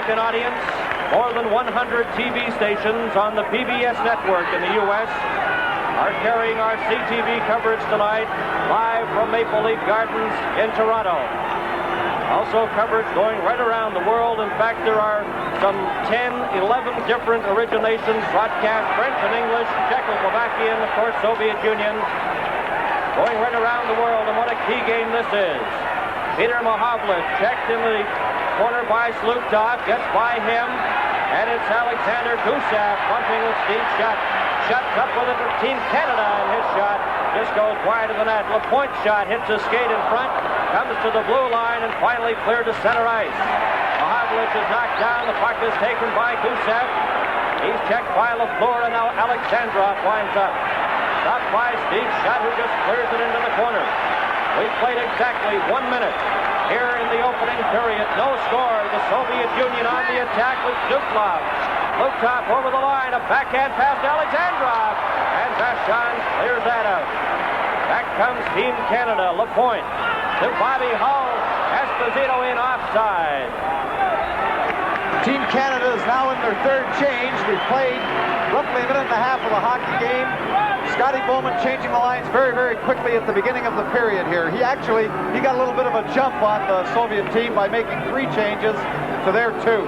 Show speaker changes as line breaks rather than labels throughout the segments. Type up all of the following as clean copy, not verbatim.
American audience. More than 100 TV stations on the PBS network in the U.S. are carrying our CTV coverage tonight, live from Maple Leaf Gardens in Toronto. Also coverage going right around the world. In fact, there are some 10, 11 different originations broadcast, French and English, Czechoslovakian, of course, Soviet Union, going right around the world. And what a key game this is. Peter Mahovlich checked in the corner by Slutov, gets by him, and it's Alexander Gusev bumping with Steve Shutt. Shutt's up with it for Team Canada, and his shot just goes wide of the net. LaPointe's shot hits a skate in front, comes to the blue line, and finally cleared to center ice. Mahovlich is knocked down. The puck is taken by Gusev. He's checked by LaFleur, and now Alexandrov winds up. Stopped by Steve Shutt, who just clears it into the corner. We've played exactly 1 minute here in the opening period. No score. The Soviet Union on the attack with Duklov. Lutov over the line. A backhand pass to Alexandrov. And Vashon clears that out. Back comes Team Canada. LaPointe to Bobby Hull. Esposito in offside.
Team Canada is now in their third change. We've played roughly a minute and a half of the hockey game. Scotty Bowman changing the lines very, very quickly at the beginning of the period here. He got a little bit of a jump on the Soviet team by making 3 changes to their 2.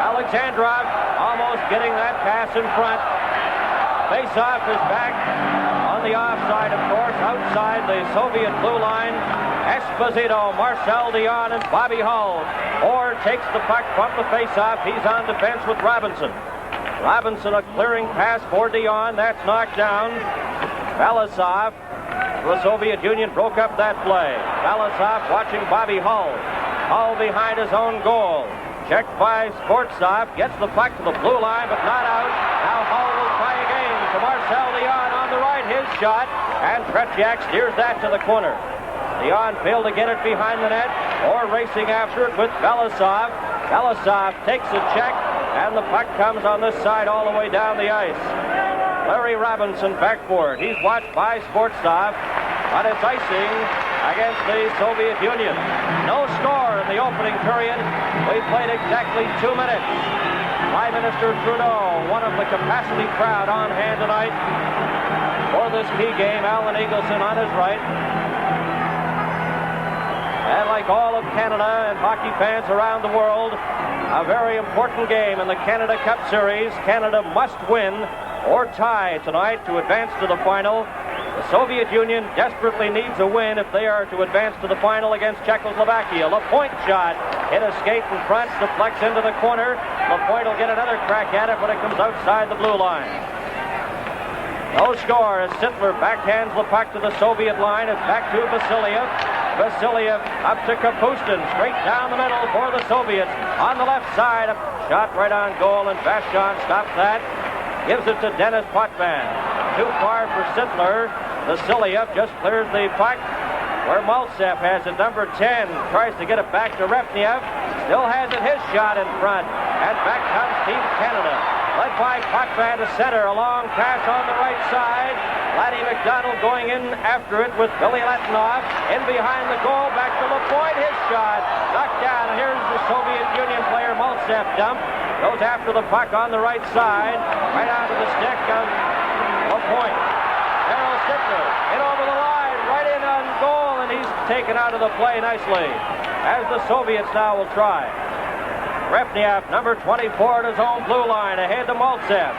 Alexandrov almost getting that pass in front. Face-off is back on the offside, of course, outside the Soviet blue line. Esposito, Marcel Dion, and Bobby Hull. Orr takes the puck from the face-off. He's on defense with Robinson. Robinson, a clearing pass for Dion. That's knocked down. Balasov, the Soviet Union broke up that play. Balasov watching Bobby Hull. Hull behind his own goal. Checked by Sportsov. Gets the puck to the blue line, but not out. Now Hull will try again to Marcel Dion on the right. His shot. And Tretiak steers that to the corner. Dion failed to get it behind the net, or racing after it with Belasov. Belasov takes a check, and the puck comes on this side all the way down the ice. Larry Robinson backboard. He's watched by Sportsov, but it's icing against the Soviet Union. No score in the opening period. We played exactly 2 minutes. Prime Minister Trudeau, one of the capacity crowd on hand tonight for this key game. Alan Eagleson on his right. And like all of Canada and hockey fans around the world, a very important game in the Canada Cup Series. Canada must win or tie tonight to advance to the final. The Soviet Union desperately needs a win if they are to advance to the final against Czechoslovakia. LaPointe shot hit a skate in front, deflects into the corner. LaPointe will get another crack at it, but it comes outside the blue line. No score as Sittler backhands the puck to the Soviet line. It's back to Vasiliev. Vasiliev up to Kapustin, straight down the middle for the Soviets. On the left side, a shot right on goal, and Vashon stops that. Gives it to Dennis Potvin. Too far for Sittler. Vasiliev just clears the puck where Maltsev has it. Number 10 tries to get it back to Repniev. Still has it, his shot in front. And back comes Team Canada. Led by Potvin to center. A long pass on the right side. Laddie McDonald going in after it with Billy Latinov. In behind the goal, back to LaPointe. His shot knocked down. Here's the Soviet Union player, Maltsev dump. Goes after the puck on the right side. Right onto the stick of LaPointe. Darryl Sittler in over the line. Right in on goal, and he's taken out of the play nicely. As the Soviets now will try. Repniev, number 24 at his own blue line, ahead to Maltsev.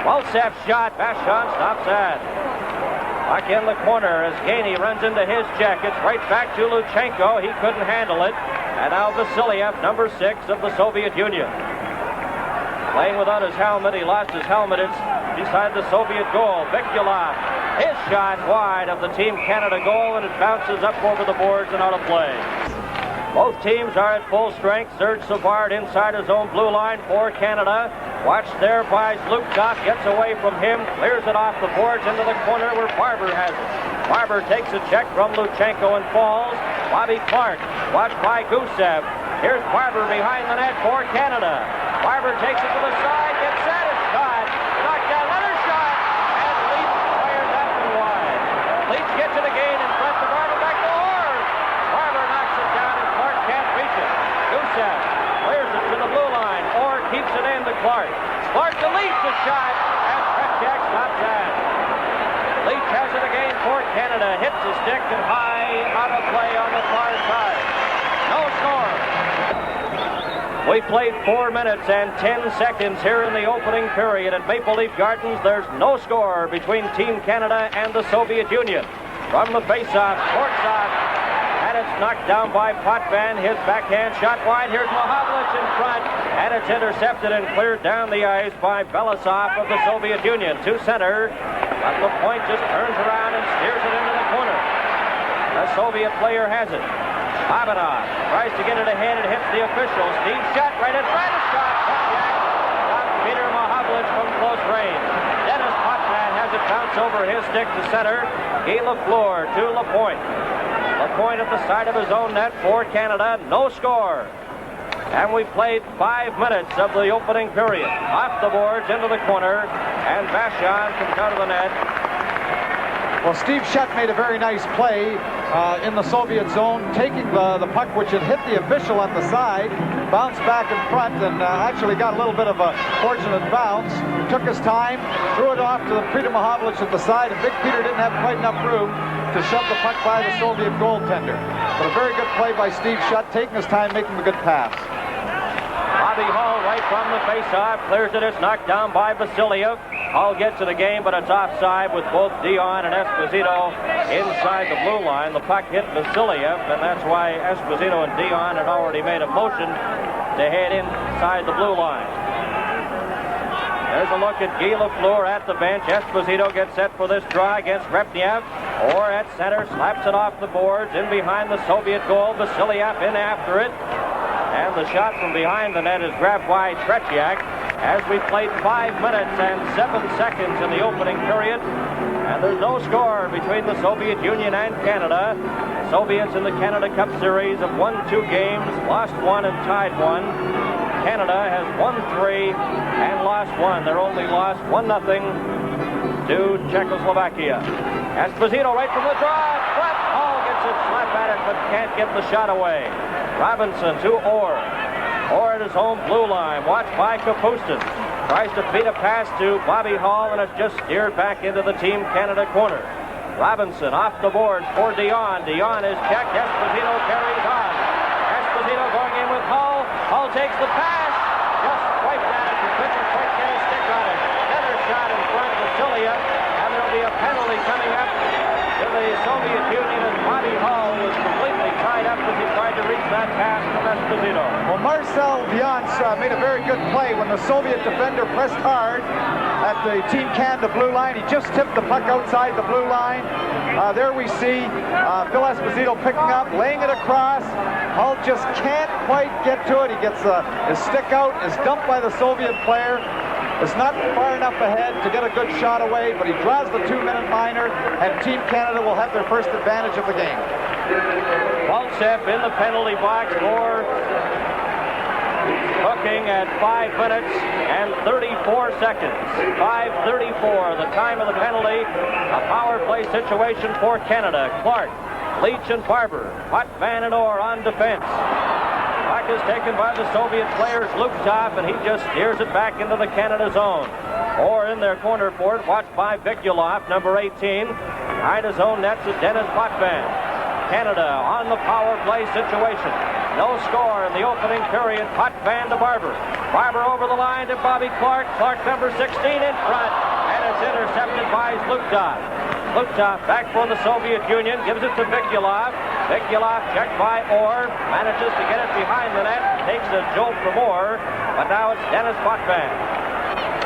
Maltsev's shot, Vashon stops that. Puck in the corner as Gainey runs into his check. It's right back to Luchenko. He couldn't handle it. And now Vasiliev, number 6 of the Soviet Union. Playing without his helmet. He lost his helmet. It's beside the Soviet goal. Vikulov, his shot wide of the Team Canada goal, and it bounces up over the boards and out of play. Both teams are at full strength. Serge Savard inside his own blue line for Canada. Watched there by Zlukov. Gets away from him. Clears it off the boards into the corner where Barber has it. Barber takes a check from Luchenko and falls. Bobby Clark watched by Gusev. Here's Barber behind the net for Canada. Barber takes it to the side. Gets set. It's shot. Knocked down. Another shot. And Leach fires that one wide. Leach gets it again in front of Barber. Back to Orr. Clark. Clark to Leach, a shot, and Tretiak stops that. Leach has it again for Canada. Hits the stick and high out of play on the far side. No score. We played 4 minutes and 10 seconds here in the opening period at Maple Leaf Gardens. There's no score between Team Canada and the Soviet Union. From the face-off, courtside, and it's knocked down by Potvin. His backhand shot wide. Here's Mahavlich in front, and it's intercepted and cleared down the ice by Belousov of the Soviet Union to center. But the point just turns around and steers it into the corner. The Soviet player has it. Ivanov tries to get it ahead and hits the official. Steve shot right in front. A shot. Stops Peter Mahavlich from close range. Dennis Potvin has it bounce over his stick to center. Guy Lafleur to Lapointe. Lapointe at the side of his own net for Canada. No score. And we played 5 minutes of the opening period. Off the boards into the corner. And Vachon comes out of the net.
Well, Steve Shutt made a very nice play in the Soviet zone, taking the puck, which had hit the official on the side, bounced back in front, and actually got a little bit of a fortunate bounce. Took his time, threw it off to Peter Mahavlich at the side, and Big Peter didn't have quite enough room to shove the puck by the Soviet goaltender. But a very good play by Steve Shutt, taking his time, making a good pass.
Bobby Hull right from the face-off, clears it. It's knocked down by Vasiliev. Hull gets to the game, but it's offside with both Dion and Esposito inside the blue line. The puck hit Vasiliev, and that's why Esposito and Dion had already made a motion to head inside the blue line. There's a look at Guy Lafleur at the bench. Esposito gets set for this draw against Repniev. Or at center, slaps it off the boards, in behind the Soviet goal. Vasiliev in after it. And the shot from behind the net is grabbed by Tretiak as we played 5 minutes and 7 seconds in the opening period. And there's no score between the Soviet Union and Canada. The Soviets in the Canada Cup Series have won 2 games, lost 1 and tied 1. Canada has won 3 and lost 1. Their only loss, 1-0 to Czechoslovakia. Esposito right from the draw. Hall gets a slap at it but can't get the shot away. Robinson to Orr. Orr at his home blue line, watched by Kapustin. Tries to feed a pass to Bobby Hull, and it's just steered back into the Team Canada corner. Robinson off the boards for Dion. Dion is checked. Esposito carries on. Esposito going in with Hull. Hull takes the pass. Just swiped at it. He couldn't quite get a stick on it. Another shot in front of Vasilia, and there'll be a penalty coming up to the Soviet Union as Bobby Hull was completely tied up as he tried to reach that pass from Esposito.
Well, Marcel Dion made a very good play when the Soviet defender pressed hard at the Team Canada blue line. He just tipped the puck outside the blue line. There we see Phil Esposito picking up, laying it across. Hull just can't quite get to it. He gets his stick out, is dumped by the Soviet player. It's not far enough ahead to get a good shot away, but he draws the 2-minute minor, and Team Canada will have their first advantage of the game.
Walchef in the penalty box for hooking at 5 minutes and 34 seconds. 5:34, the time of the penalty. A power play situation for Canada. Clark, Leach, and Barber. Potvin and Orr on defense. Puck is taken by the Soviet players, Luptov, and he just steers it back into the Canada zone. Orr in their corner for it, watched by Vikulov, number 18. Behind his own nets is Dennis Potvin. Canada on the power play situation. No score in the opening period. Potvin to Barber. Barber over the line to Bobby Clark. Clark, number 16, in front, and it's intercepted by Luptov. Luptov back for the Soviet Union, gives it to Vikulov. Vikulov checked by Orr, manages to get it behind the net, takes a jolt from Orr, but now it's Dennis Potvin.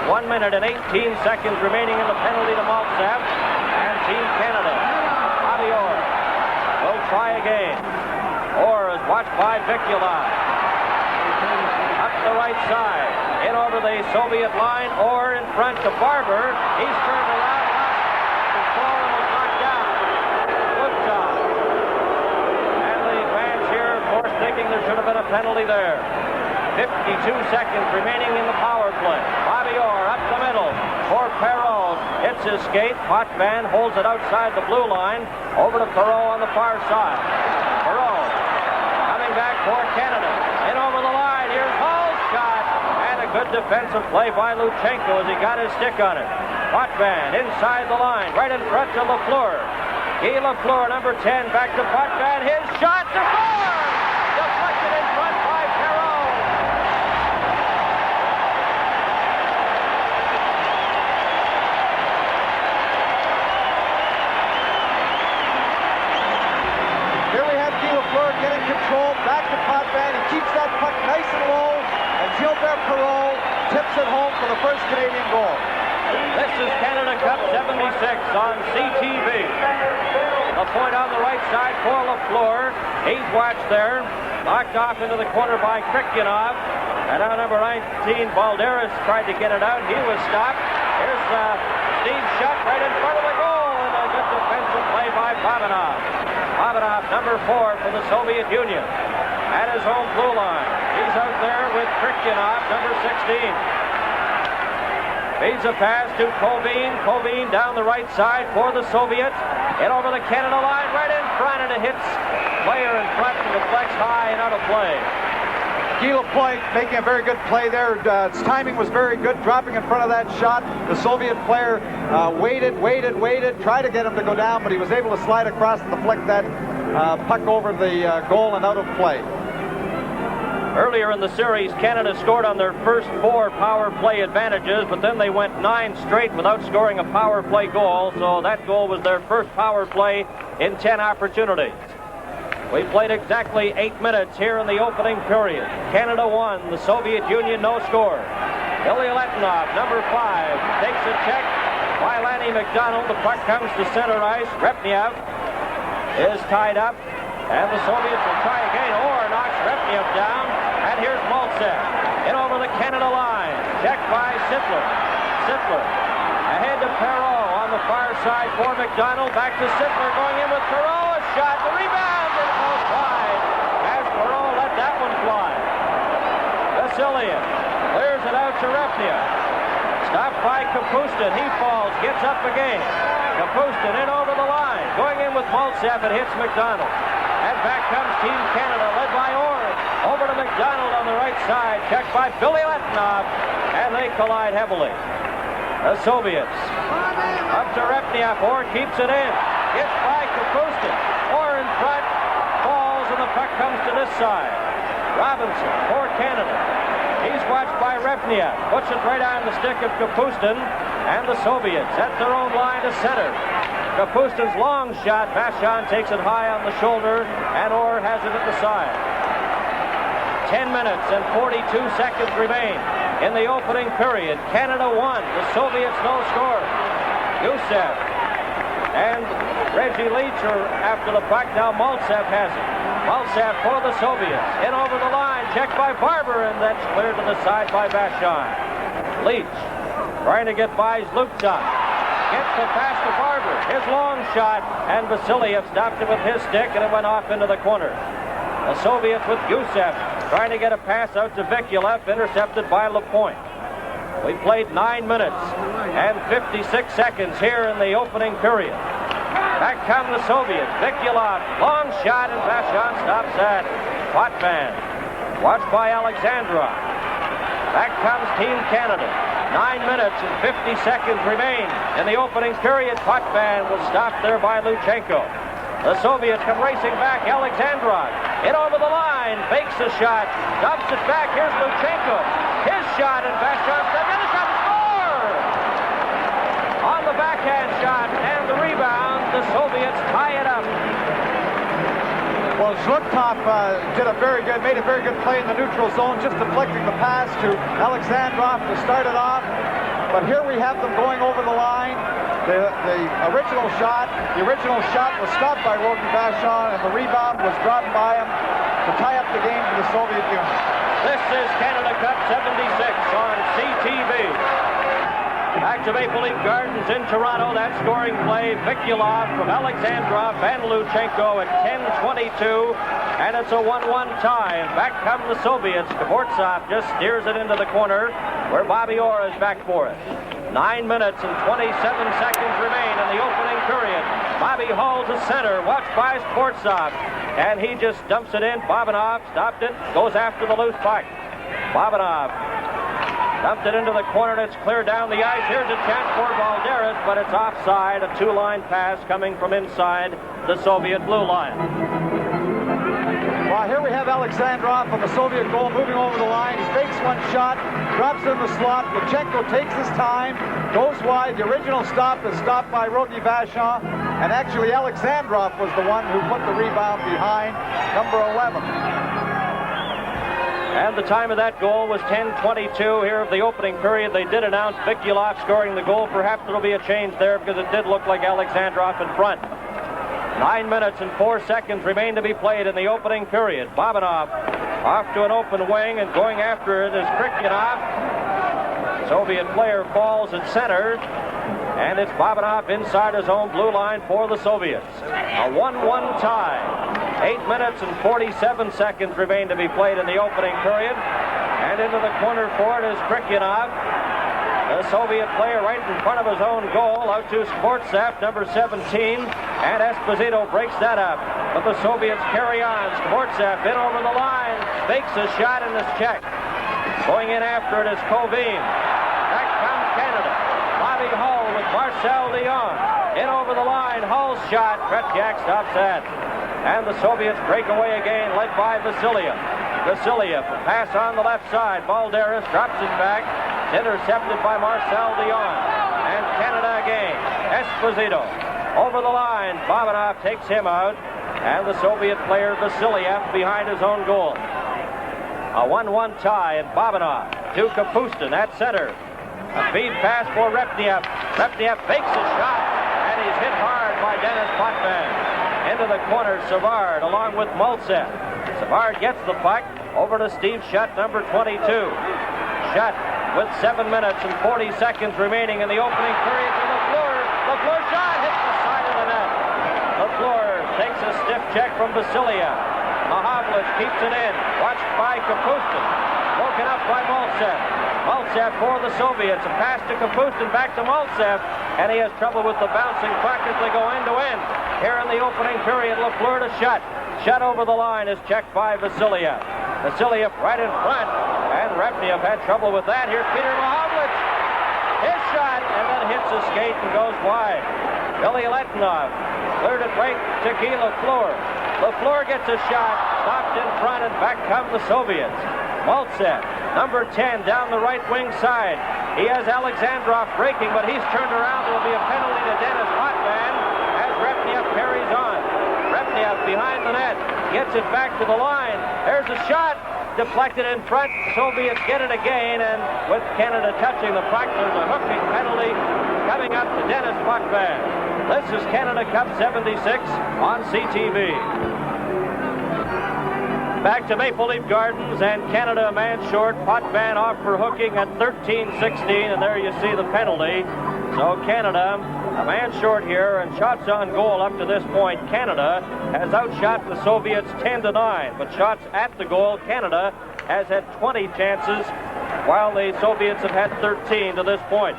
1 minute and 18 seconds remaining in the penalty to Maltsev, and Team Canada. Bobby Orr will try again. Orr is watched by Vikulov. Up the right side, in over the Soviet line. Orr in front to Barber. He's turned around, lost control, and was knocked down. Luptov. And the fans here, of course, thinking there should have been a penalty there. 52 seconds remaining in the power play. Bobby Orr up the middle for Perreault. Hits his skate. Potvin holds it outside the blue line. Over to Perreault on the far side. Perreault coming back for Canada. In over the line. Here's Hull's shot. And a good defensive play by Luchenko as he got his stick on it. Potvin inside the line, right in front to Lafleur. Guy Lafleur, number 10, back to Potvin. His shot to score! Deflected in front by Perreault.
Here we have Guy Lafleur getting control, back to Potvin. He keeps that puck nice and low, and Gilbert Perreault tips it home for the first Canadian goal.
This is Canada Cup 76 on CTV. The point on the right side for Lafleur. He's watched there. Knocked off into the corner by Krikyanov. And now number 19, Balderas, tried to get it out. He was stopped. Here's Steve Shutt right in front of the goal. And a good defensive play by Babanov. Babanov, number 4 for the Soviet Union. At his own blue line. He's out there with Krikyanov, number 16. Feeds a pass to Kovin. Kovin down the right side for the Soviets. In over the Canada line, right in front, and it hits player in front and deflects high and out of play.
Guy Lafleur making a very good play there. His timing was very good, dropping in front of that shot. The Soviet player waited, tried to get him to go down, but he was able to slide across and deflect that puck over the goal and out of play.
Earlier in the series, Canada scored on their first 4 power play advantages, but then they went 9 straight without scoring a power play goal, so that goal was their first power play in 10 opportunities. We played exactly 8 minutes here in the opening period. Canada won, the Soviet Union no score. Ilya Letunov, number 5, takes a check by Lanny McDonald. The puck comes to center ice. Repniev is tied up, and the Soviets will try again. Orr knocks Repniev down, and here's Maltsev. In over the Canada line. Checked by Sittler. Sittler ahead to Perreault on the far side for McDonald. Back to Sittler, going in with Perreault. A shot, the rebound, and it goes wide as Perreault let that one fly. Vasiliev clears it out to Repniev. Stopped by Kapustin. He falls, gets up again. Kapustin in over the line. Going in with Maltsev, it hits McDonald. And back comes Team Canada, led by Orr. Over to McDonald on the right side. Checked by Billy Letunov. And they collide heavily. The Soviets up to Repniev. Orr keeps it in. Hits by Kapustin. Orr in front. Falls, and the puck comes to this side. Robinson for Canada. He's watched by Repniev. Puts it right on the stick of Kapustin. And the Soviets at their own line to center. Kapustin's long shot. Vachon takes it high on the shoulder, and Orr has it at the side. 10 minutes and 42 seconds remain in the opening period. Canada won. The Soviets no score. Gusev and Reggie Leach are after the puck. Now Maltsev has it. Maltsev for the Soviets. In over the line. Checked by Barber, and that's cleared to the side by Vachon. Leach trying to get by Zlukta. Gets the pass to Barber. His long shot, and Vasiliev stopped it with his stick, and it went off into the corner. The Soviets with Gusev trying to get a pass out to Vikulev, intercepted by Lapointe. We played 9 minutes and 56 seconds here in the opening period. Back come the Soviets. Vikulev, long shot, and Vachon stops that. Potvin, watched by Alexandrov. Back comes Team Canada. 9 minutes and 50 seconds remain in the opening period. Potvin was stopped there by Luchenko. The Soviets come racing back. Alexandrov in over the line, fakes a shot, dumps it back. Here's Luchenko. His shot, and Vachon said, "Another shot, score!" On the backhand shot and the rebound, the Soviets tie it up.
Well, Zluktov made a very good play in the neutral zone, just deflecting the pass to Alexandrov to start it off. But here we have them going over the line. The original shot was stopped by Rogan Vachon, and the rebound was dropped by him to tie up the game for the Soviet Union.
This is Canada Cup 76 on CTV. Back to Maple Leaf Gardens in Toronto. That scoring play, Vikulev from Alexandrov and Luchenko at 10:22, and it's a 1-1 tie. And back come the Soviets. Dvorsov just steers it into the corner, where Bobby Orr is back for it. 9 minutes and 27 seconds remain in the opening period. Bobby Hall to center, watched by Dvorsov, and he just dumps it in. Babanov stopped it, goes after the loose puck. Babanov Dumped it into the corner, and it's clear down the ice. Here's a chance for Valderas, but it's offside. A two-line pass coming from inside the Soviet blue line.
Well, here we have Alexandrov from the Soviet goal moving over the line. He fakes one shot, drops in the slot. Luchenko takes his time, goes wide. The original stop is stopped by Rogi Vachon, and actually Alexandrov was the one who put the rebound behind number 11.
And the time of that goal was 10:22 here of the opening period. They did announce Vikulov scoring the goal. Perhaps there'll be a change there because it did look like Alexandrov in front. 9 minutes and 4 seconds remain to be played in the opening period. Babanov off to an open wing, and going after it is Krikyanov. Soviet player falls at center, and it's Babanov inside his own blue line for the Soviets. A 1-1 tie. 8 minutes and 47 seconds remain to be played in the opening period. And into the corner for it is Krikyanov. The Soviet player right in front of his own goal, out to Skvortsov, number 17, and Esposito breaks that up. But the Soviets carry on. Skvortsov in over the line, fakes a shot and is checked. Going in after it is Kovin. Back comes Canada. Bobby Hull with Marcel Dion. In over the line, Hull's shot. Tretiak stops that. And the Soviets break away again, led by Vasiliev. Vasiliev, pass on the left side. Valderas drops it back. Intercepted by Marcel Dion. And Canada again. Esposito over the line. Babanov takes him out. And the Soviet player Vasiliev behind his own goal. A 1-1 tie, and Babanov to Kapustin at center. A feed pass for Repniev. Repniev fakes a shot, and he's hit hard by Dennis Potvin. Into the corner, Savard along with Maltsev. Savard gets the puck over to Steve Shutt, number 22. Shutt with 7 minutes and 40 seconds remaining in the opening period to Lafleur. Lafleur shot hits the side of the net. Lafleur takes a stiff check from Vasiliev. Mahavlich keeps it in, watched by Kapustin. Broken up by Maltsev. Maltsev for the Soviets. A pass to Kapustin, back to Maltsev, and he has trouble with the bouncing puck as they go end to end. Here in the opening period, Lafleur to Shutt. Shutt over the line is checked by Vasiliev. Vasiliev right in front, and Repniev had trouble with that. Here's Peter Mahavlich. His shot, and then hits a skate and goes wide. Billy Letinov cleared it right to Guy Lafleur. Lafleur gets a shot, stopped in front, and back come the Soviets. Maltsev, number 10, down the right wing side. He has Alexandrov breaking, but he's turned around. There will be a penalty to Dennis Potvin as Repniev carries on. Repniev behind the net, gets it back to the line. There's a shot, deflected in front. Soviets get it again, and with Canada touching the puck, there's a hooking penalty coming up to Dennis Potvin. This is Canada Cup 76 on CTV. Back to Maple Leaf Gardens, and Canada a man short. Potvin off for hooking at 13-16, and there you see the penalty. So Canada a man short here, and shots on goal up to this point. Canada has outshot the Soviets 10-9, but shots at the goal, Canada has had 20 chances, while the Soviets have had 13 to this point.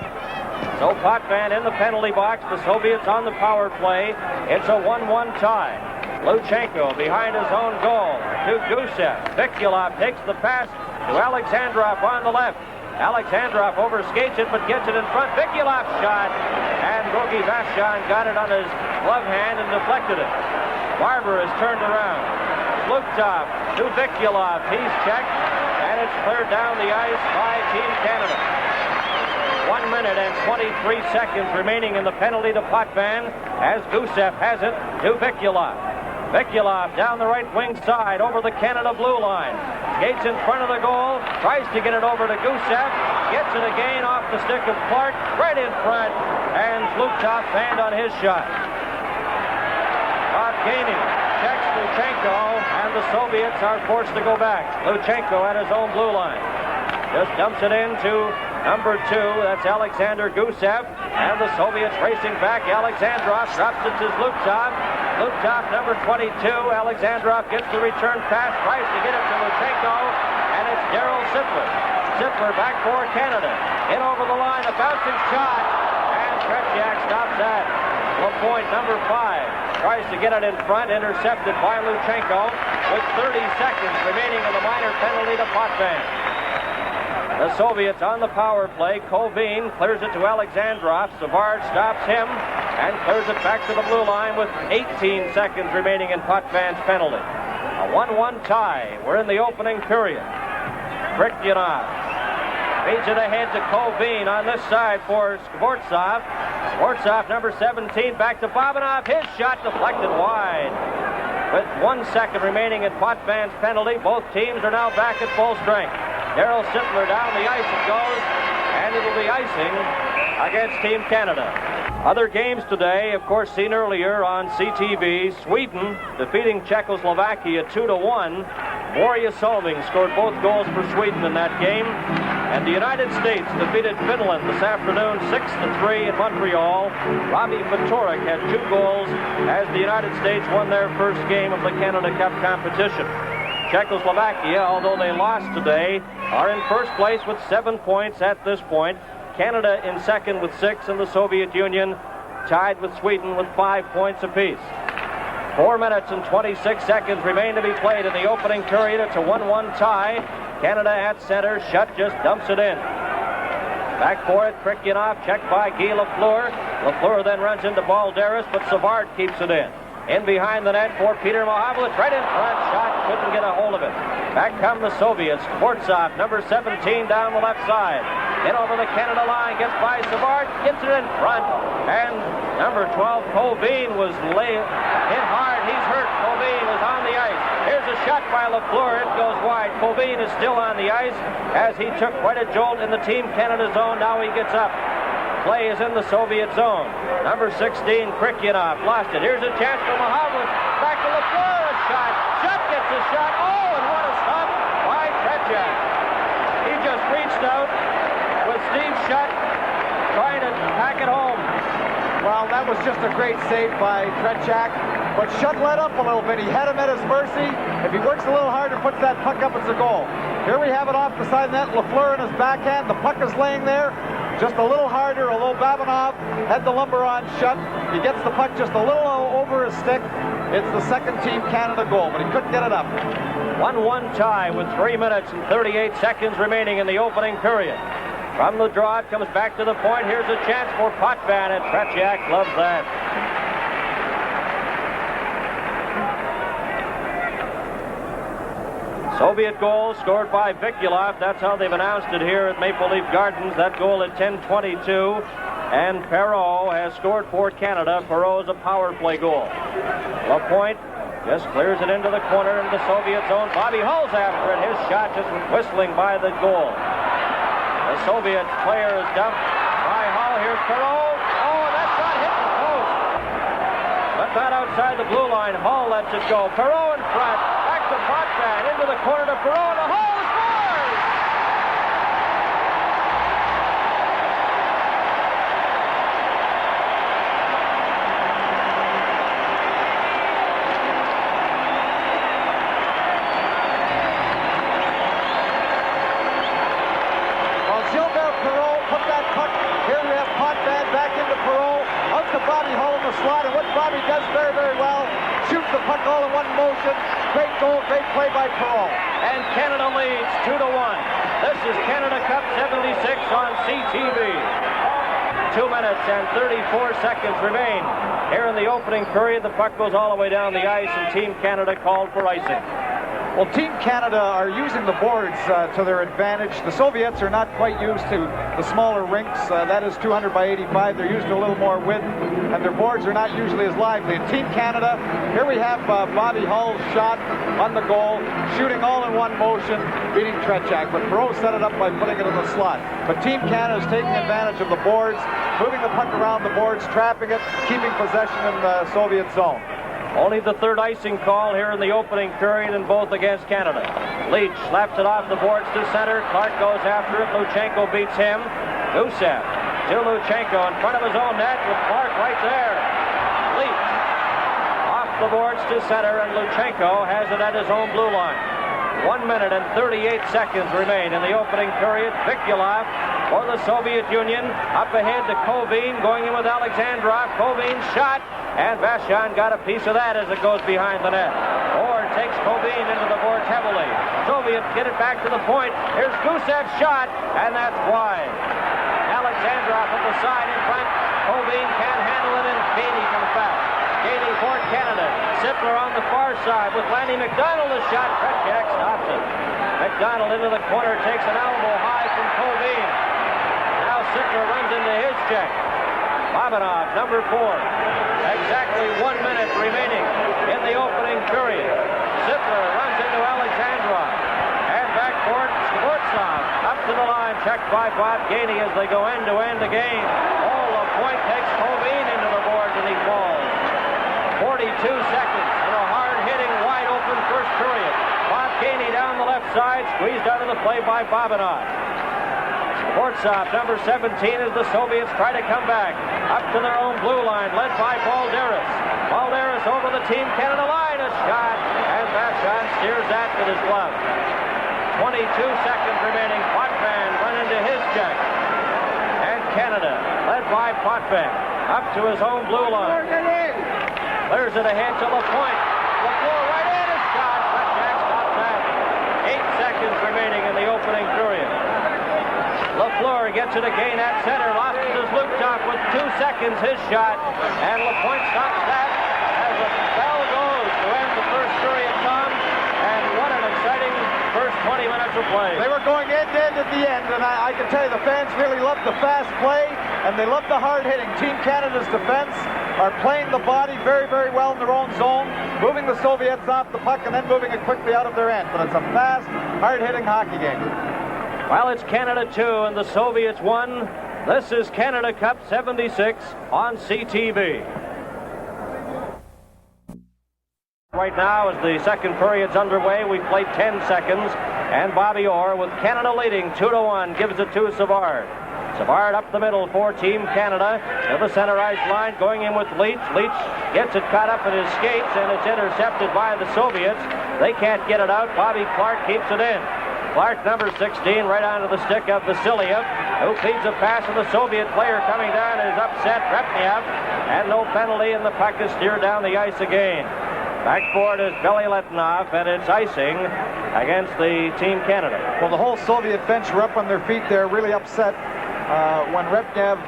So Potvin in the penalty box, the Soviets on the power play. It's a 1-1 tie. Luchenko behind his own goal to Gusev. Vikulov takes the pass to Alexandrov on the left. Alexandrov overskates it, but gets it in front. Vikulov's shot, and Rogi Vachon got it on his glove hand and deflected it. Barber is turned around. Slukov to Vikulov. He's checked, and it's cleared down the ice by Team Canada. 1 minute and 23 seconds remaining in the penalty to Potvin as Gusev has it to Vikulov. Vikulov down the right wing side over the Canada blue line. Skates in front of the goal, tries to get it over to Gusev, gets it again off the stick of Clark, right in front, and Slukov fanned on his shot. Evgeny checks Luchenko, and the Soviets are forced to go back. Luchenko at his own blue line. Just dumps it into number 2, that's Alexander Gusev, and the Soviets racing back. Alexandrov drops it to Zlukov. Zlukov, number 22. Alexandrov gets the return pass, tries to get it to Luchenko, and it's Darryl Sittler. Sittler back for Canada. In over the line, a bouncing shot, and Tretiak stops that. LaPointe, number 5, tries to get it in front, intercepted by Luchenko with 30 seconds remaining in the minor penalty to Potvin. The Soviets on the power play. Kovin clears it to Alexandrov. Savard stops him and clears it back to the blue line with 18 seconds remaining in Potvin's penalty. A 1-1 tie. We're in the opening period. Krikyanov feeds it ahead to Kovin on this side for Skvortsov. Skvortsov, number 17, back to Bobanov. His shot deflected wide. With 1 second remaining in Potvin's penalty, both teams are now back at full strength. Darryl Sittler down the ice it goes, and it'll be icing against Team Canada. Other games today, of course, seen earlier on CTV. Sweden defeating Czechoslovakia 2-1. Borje Salming scored both goals for Sweden in that game. And the United States defeated Finland this afternoon 6-3 in Montreal. Robbie Fatorik had 2 goals as the United States won their first game of the Canada Cup competition. Czechoslovakia, although they lost today, are in first place with 7 points at this point. Canada in second with 6, and the Soviet Union tied with Sweden with 5 points apiece. 4 minutes and 26 seconds remain to be played in the opening period. It's a 1-1 tie. Canada at center. Shutt just dumps it in. Back for it, Krikyanov, checked by Guy Lafleur. Lafleur then runs into Balderas, but Savard keeps it in. In behind the net for Peter Mohavlitz, right in front. Shot couldn't get a hold of it. Back come the Soviets. Skvortsov, number 17, down the left side. In over the Canada line, gets by Savard, gets it in front. And number 12, Kovin, was hit hard. He's hurt. Kovin is on the ice. Here's a shot by Lafleur. It goes wide. Kovin is still on the ice as he took quite a jolt in the Team Canada zone. Now he gets up. Play is in the Soviet zone. Number 16, Krikyanov, lost it. Here's a chance for Mohavlitz. Back to Lafleur, a shot. Shutt gets a shot. Oh, and what a stop by Tretiak. He just reached out with Steve Shutt trying to pack it home.
Well, that was just a great save by Tretiak. But Shutt let up a little bit. He had him at his mercy. If he works a little harder, puts that puck up, it's a goal. Here we have it off the side net. Lafleur in his backhand. The puck is laying there. Just a little harder, although Babanov had the lumber on Shutt. He gets the puck just a little over his stick. It's the second Team Canada goal, but he couldn't get it up.
1-1 tie with 3 minutes and 38 seconds remaining in the opening period. From the draw, it comes back to the point. Here's a chance for Potvin, and Tretiak loves that. Soviet goal scored by Vikulov. That's how they've announced it here at Maple Leaf Gardens. That goal at 10:22. And Perreault has scored for Canada. Perreault's a power play goal. Lapointe just clears it into the corner in the Soviet zone. Bobby Hull's after it. His shot just whistling by the goal. The Soviet player is dumped by Hull. Here's Perreault. Oh, that shot hit the post. But not outside the blue line. Hull lets it go. Perreault in front. To Potvin, into the corner to Perreault, the hole scores! Well, Gilbert Perreault put that puck. Here we have Potvin back into Perreault, out to Bobby Hull in the slot, and what Bobby does very, very well, shoots the puck all in one motion. Great goal, great play by Perreault. And Canada leads 2-1. This is Canada Cup 76 on CTV. 2 minutes and 34 seconds remain. Here in the opening period, the puck goes all the way down the ice, and Team Canada called for icing. Well, Team Canada are using the boards to their advantage. The Soviets are not quite used to the smaller rinks. That is 200 by 85. They're used to a little more width, and their boards are not usually as lively. And Team Canada, here we have Bobby Hull's shot on the goal, shooting all in one motion, beating Tretiak. But Perreault set it up by putting it in the slot. But Team Canada is taking advantage of the boards, moving the puck around the boards, trapping it, keeping possession in the Soviet zone. Only the third icing call here in the opening period, and both against Canada. Leach slaps it off the boards to center. Clark goes after it. Luchenko beats him. Gusev to Luchenko in front of his own net with Clark right there. Leach off the boards to center, and Luchenko has it at his own blue line. 1 minute and 38 seconds remain in the opening period. Vikulov for the Soviet Union. Up ahead to Kovin, going in with Alexandrov. Kovin shot, and Vashon got a piece of that as it goes behind the net. Ford takes Kovin into the boards heavily. Soviets get it back to the point. Here's Gusev's shot, and that's wide. Alexandrov at the side in front. Kovin can't handle it, and Gainey comes back. Gainey for Canada. Sittler on the far side with Lanny McDonald. A shot. Kretschak stops it. McDonald into the corner, takes an elbow high from Kovin. Now Sittler runs into his check. Babanov, number 4. Exactly 1 minute remaining in the opening period. Sittler runs into Alexandrov. And back for Skvortsov. Up to the line, checked by Bob Gainey as they go end-to-end again. LaPointe takes Kovin into the boards and he falls. 42 seconds in a hard-hitting, wide-open first period. Bob Gainey down the left side, squeezed out of the play by Babanov. Skvortsov, number 17, as the Soviets try to come back. Up to their own blue line, led by Balderas. Balderas over the Team Canada line, a shot, and Vachon steers that with his glove. 22 seconds remaining. Potvin run into his check. And Canada, led by Potvin, up to his own blue line. Clears it ahead to LaPointe. LaFleur right in, a shot. Kretschak stops that. 8 seconds remaining in the opening period. LaFleur gets it again at center. Lost it as Luptop with 2 seconds, his shot. And LaPointe stops that as the bell goes to end the first period, Tom. And what an exciting first 20 minutes of play.
They were going end-to-end at the end, and I can tell you the fans really loved the fast play, and they loved the hard-hitting. Team Canada's defense are playing the body very, very well in their own zone, moving the Soviets off the puck and then moving it quickly out of their end. But it's a fast, hard-hitting hockey game.
Well, it's Canada 2 and the Soviets 1. This is Canada Cup 76 on CTV. Right now, as the second period's underway, we've played 10 seconds, and Bobby Orr, with Canada leading 2-1, gives it to Savard. Savard up the middle for Team Canada to the center ice line, going in with Leach. Leach gets it caught up in his skates, and it's intercepted by the Soviets. They can't get it out. Bobby Clark keeps it in. Clark, number 16, right onto the stick of Vasiliev, who feeds a pass, and the Soviet player coming down is upset, Repniev, and no penalty, and the puck is steered down the ice again. Back for it is Billy Letinoff, and it's icing against the Team Canada.
Well, the whole Soviet bench were up on their feet there, really upset when Repniev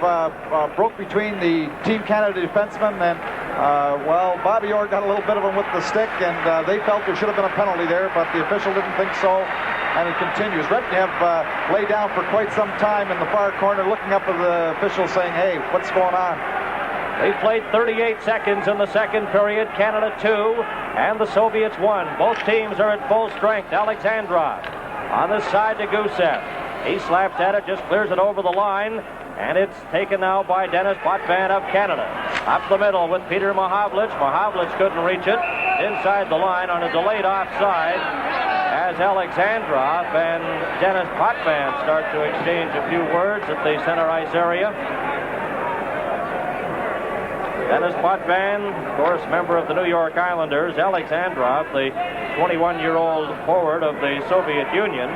broke between the Team Canada defensemen, and well, Bobby Orr got a little bit of him with the stick, and they felt there should have been a penalty there, but the official didn't think so. And it continues. Repniev lay down for quite some time in the far corner, looking up at the official saying, hey, what's going on?
They've played 38 seconds in the second period. Canada 2 and the Soviets 1. Both teams are at full strength. Alexandrov on the side to Gusev. He slaps at it, just clears it over the line, and it's taken now by Dennis Potvin of Canada. Up the middle with Peter Mahavlich. Mahavlich couldn't reach it. Inside the line on a delayed offside, as Alexandrov and Dennis Potvin start to exchange a few words at the center ice area. Dennis Potvin, of course, member of the New York Islanders. Alexandrov, the 21-year-old forward of the Soviet Union.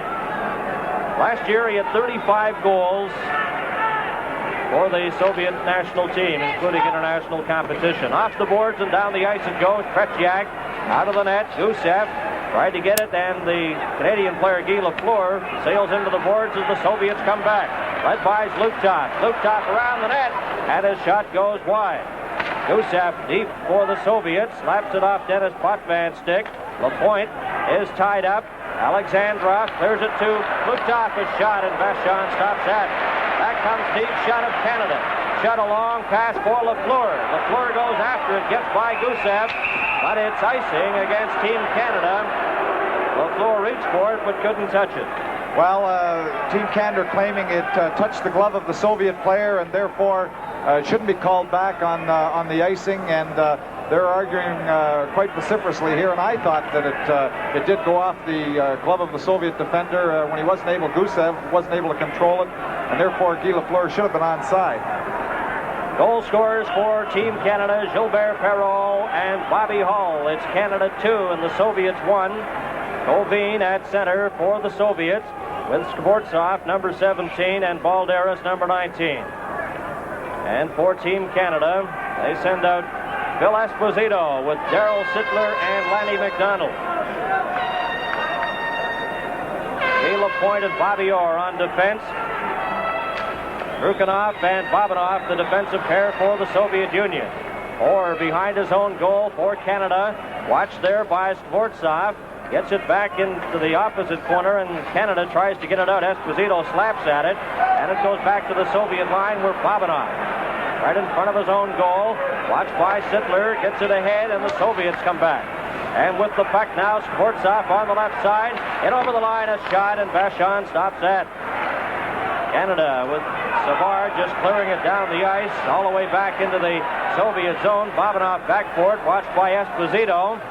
Last year, he had 35 goals for the Soviet national team, including international competition. Off the boards and down the ice it goes. Kretschak out of the net. Gusev tried to get it, and the Canadian player Guy Lafleur sails into the boards as the Soviets come back. Led by Luptop. Luptop around the net, and his shot goes wide. Gusev deep for the Soviets. Slaps it off Dennis Potvin's stick. LaPointe is tied up. Alexandrov clears it to Luptop. A shot, and Vachon stops that. Back comes deep shot of Canada. Shot a long pass for Lafleur. Lafleur goes after it, gets by Gusev, but it's icing against Team Canada. Lafleur reached for it, but couldn't touch it.
Well, Team Canada claiming it touched the glove of the Soviet player, and therefore it shouldn't be called back on the icing, and they're arguing quite vociferously here, and I thought that it did go off the glove of the Soviet defender when Gusev wasn't able to control it, and therefore Guy Lafleur should have been onside.
Goal scorers for Team Canada, Gilbert Perreault and Bobby Hull. It's Canada 2 and the Soviets 1. Kovin at center for the Soviets with Skvortsov, number 17, and Balderas, number 19. And for Team Canada, they send out Phil Esposito with Darryl Sittler and Lanny McDonald. Lapointe and Bobby Orr on defense. Rukhanov and Babanov, the defensive pair for the Soviet Union. Orr behind his own goal for Canada. Watched there by Skvortsov. Gets it back into the opposite corner, and Canada tries to get it out. Esposito slaps at it, and it goes back to the Soviet line where Babanov, right in front of his own goal. Watched by Sittler, gets it ahead, and the Soviets come back. And with the puck now, Skvortsov on the left side. In over the line, a shot, and Vachon stops that. Canada with Savard just clearing it down the ice, all the way back into the Soviet zone. Babanov back for it, watched by Esposito.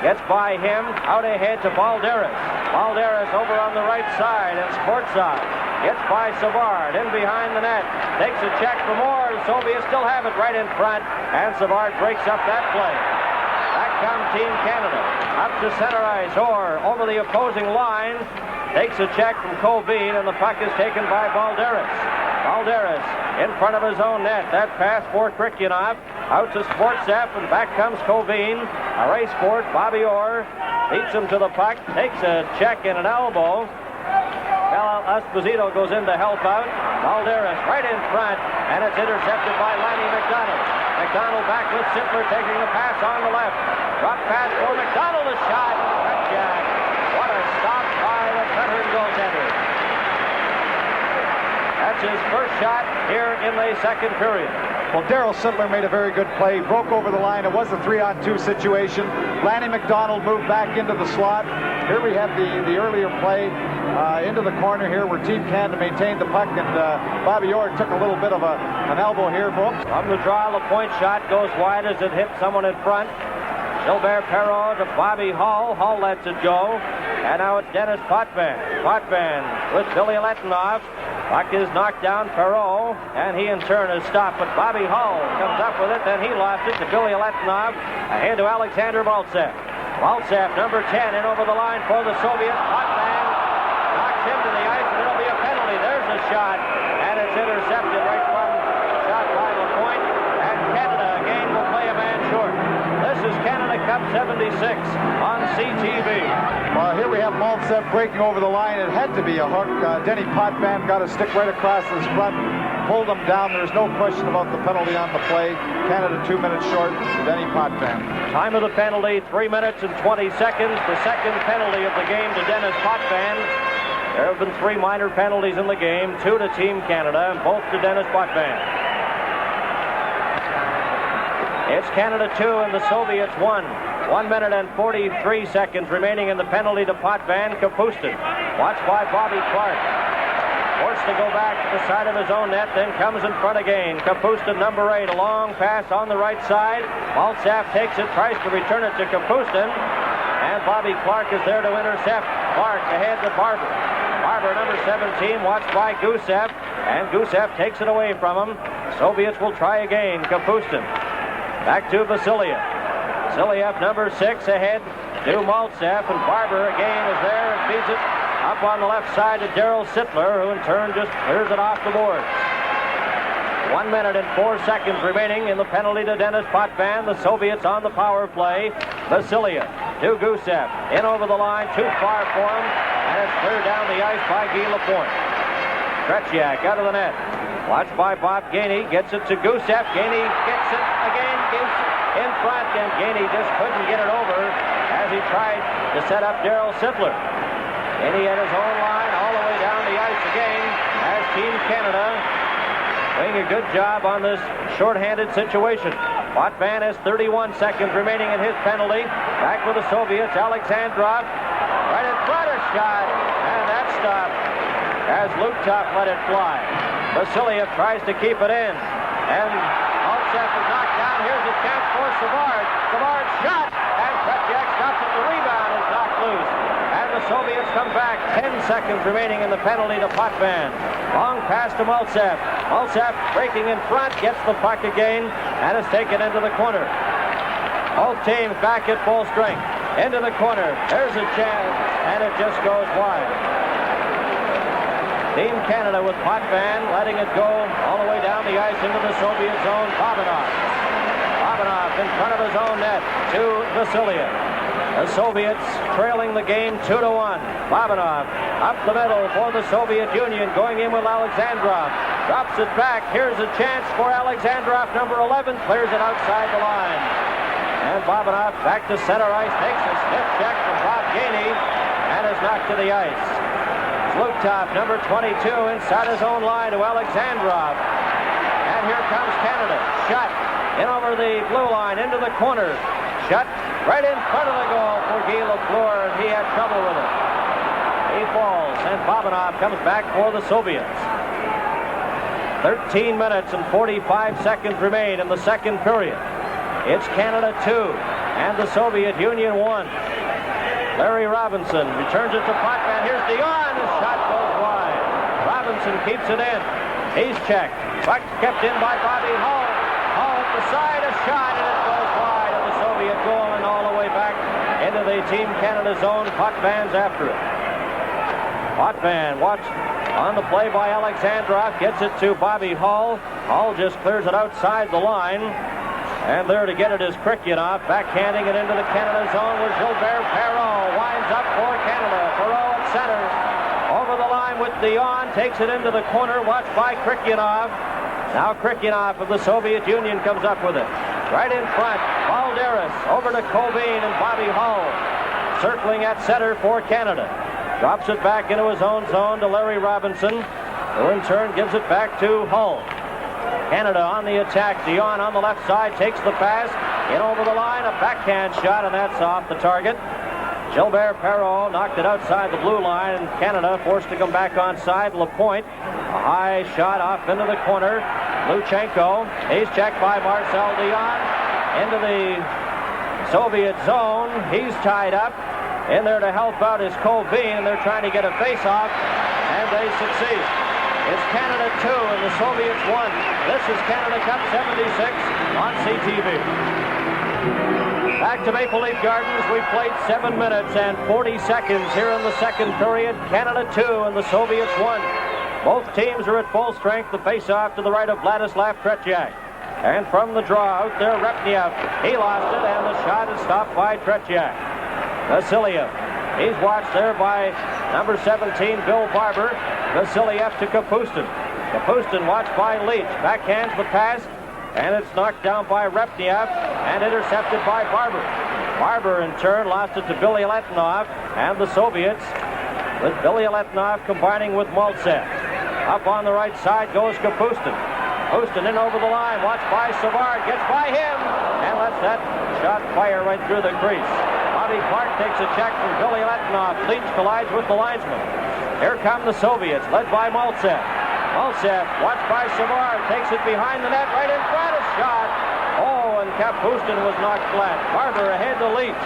Gets by him, out ahead to Balderas. Balderas over on the right side, and Skvortsov gets by Savard, in behind the net. Takes a check for more. The Soviets still have it right in front, and Savard breaks up that play. Back comes Team Canada. Up to center ice, or over the opposing line. Takes a check from Colbean, and the puck is taken by Balderas. Balderas in front of his own net. That pass for Krikyanov. Out to Skvortsov, and back comes Colbean. A race for it. Bobby Orr beats him to the puck. Takes a check and an elbow. Esposito goes in to help out. Balderas right in front, and it's intercepted by Lanny McDonald. McDonald back with Sittler, taking the pass on the left. Drop pass for McDonald, a shot. Jack. What a stop by the veteran goaltender. That's his first shot here in the second period.
Well, Darryl Sittler made a very good play, broke over the line. It was a 3-on-2 situation. Lanny McDonald moved back into the slot. Here we have the earlier play into the corner here where Team Canada maintained the puck, and Bobby Orr took a little bit of an elbow here.
From the draw, the point shot goes wide as it hits someone in front. Gilbert Perrault to Bobby Hull. Hull lets it go. And now it's Dennis Potvin. Potvin with Billy Letinov. Puck is knocked down, Perrault, and he in turn is stopped, but Bobby Hull comes up with it, then he lost it to Billy Letinov, ahead to Alexander Maltsev. Maltsev, number 10, in over the line for the Soviets. Potvin knocks him to the ice, and it'll be a penalty. There's a shot, and it's intercepted right from shot by Lapointe, and Canada again will play a man short. This is Canada Cup 76 on CTV.
Well, here we have Maltsev breaking over the line. It had to be a hook. Denny Potvin got a stick right across his front, pulled him down. There's no question about the penalty on the play. Canada 2 minutes short. Denny Potvin.
Time of the penalty, 3 minutes and 20 seconds. The second penalty of the game to Dennis Potvin. There have been 3 minor penalties in the game, 2 to Team Canada, and both to Dennis Potvin. It's Canada 2 and the Soviets 1. 1 minute and 43 seconds remaining in the penalty to Potvin. Kapustin, watched by Bobby Clark. Forced to go back to the side of his own net, then comes in front again. Kapustin, number 8, a long pass on the right side. Maltsev takes it, tries to return it to Kapustin, and Bobby Clark is there to intercept. Clark ahead to Barber. Barber, number 17, watched by Gusev, and Gusev takes it away from him. Soviets will try again. Kapustin. Back to Vasiliev. Vasiliev, number 6, ahead to Maltsev, and Barber again is there and feeds it up on the left side to Darryl Sittler, who in turn just clears it off the boards. 1 minute and 4 seconds remaining in the penalty to Dennis Potvin. The Soviets on the power play. Vasiliev to Gusev. In over the line, too far for him, and it's cleared down the ice by Guy Lapointe. Tretiak out of the net. Watched by Bob Gainey, gets it to Gusev. Gainey gets it again, gives in front, and Gainey just couldn't get it over as he tried to set up Darryl Sittler. Gainey at his own line, all the way down the ice again, as Team Canada doing a good job on this shorthanded situation. Potvin has 31 seconds remaining in his penalty. Back with the Soviets, Alexandrov, right in front, a shot, and that stopped as Lutov let it fly. Vasiliev tries to keep it in, and Maltsev is knocked down. Here's a chance for Savard. Savard shot, and Tretiak stops it. The rebound is knocked loose, and the Soviets come back. 10 seconds remaining in the penalty to Potvin. Long pass to Maltsev. Maltsev breaking in front, gets the puck again, and is taken into the corner. Both teams back at full strength. Into the corner. There's a chance, and it just goes wide. Team Canada with Potvin letting it go all the way down the ice into the Soviet zone. Babanov in front of his own net to Vasiliev. The Soviets trailing the game 2-1. Babanov up the middle for the Soviet Union, going in with Alexandrov. Drops it back. Here's a chance for Alexandrov, number 11. Clears it outside the line. And Babanov back to center ice. Takes a stiff check from Bob Gainey and is knocked to the ice. Zlutov, number 22, inside his own line to Alexandrov. And here comes Canada. Shot in over the blue line into the corner. Shot right in front of the goal for Guy Lafleur, and he had trouble with it. He falls, and Babanov comes back for the Soviets. 13 minutes and 45 seconds remain in the second period. It's Canada 2 and the Soviet Union 1. Larry Robinson returns it to Potvin. Here's Dion. His shot goes wide. Robinson keeps it in. He's checked. Puck kept in by Bobby Hull. Hull at the side, a shot, and it goes wide of the Soviet goal and all the way back into the Team Canada zone. Potvin's after it. Potvin watched on the play by Alexandrov. Gets it to Bobby Hull. Hull just clears it outside the line. And there to get it is Krikyanov, backhanding it into the Canada zone where Gilbert Perreault winds up for Canada. Perreault at center. Over the line with Dion, takes it into the corner, watched by Krikyanov. Now Krikyanov of the Soviet Union comes up with it. Right in front, Balderas over to Kovin and Bobby Hull. Circling at center for Canada. Drops it back into his own zone to Larry Robinson, who in turn gives it back to Hull. Canada on the attack. Dion on the left side takes the pass. In over the line, a backhand shot, and that's off the target. Gilbert Perreault knocked it outside the blue line, and Canada forced to come back on side. Lapointe, a high shot off into the corner. Luchenko, he's checked by Marcel Dion. Into the Soviet zone. He's tied up. In there to help out is Kovin, and they're trying to get a face-off, and they succeed. It's Canada 2 and the Soviets 1. This is Canada Cup 76 on CTV. Back to Maple Leaf Gardens. We've played 7 minutes and 40 seconds here in the second period. Canada 2 and the Soviets 1. Both teams are at full strength. The face-off to the right of Vladislav Tretiak. And from the draw out there, Repniev. He lost it, and the shot is stopped by Tretiak. Vasiliev. He's watched there by number 17, Bill Barber. Vasiliev to Kapustin. Kapustin watched by Leach. Backhands the pass, and it's knocked down by Repniev and intercepted by Barber. Barber, in turn, lost it to Billy Letinov, and the Soviets, with Billy Letinov combining with Maltsev. Up on the right side goes Kapustin. Kapustin in over the line, watched by Savard, gets by him, and lets that shot fire right through the crease. Bobby Clark takes a check from Billy Letinov. Leach collides with the linesman. Here come the Soviets, led by Maltsev. Maltsev, watched by Savard, takes it behind the net, right in front, a shot. Oh, and Kapustin was knocked flat. Barber ahead to Leach.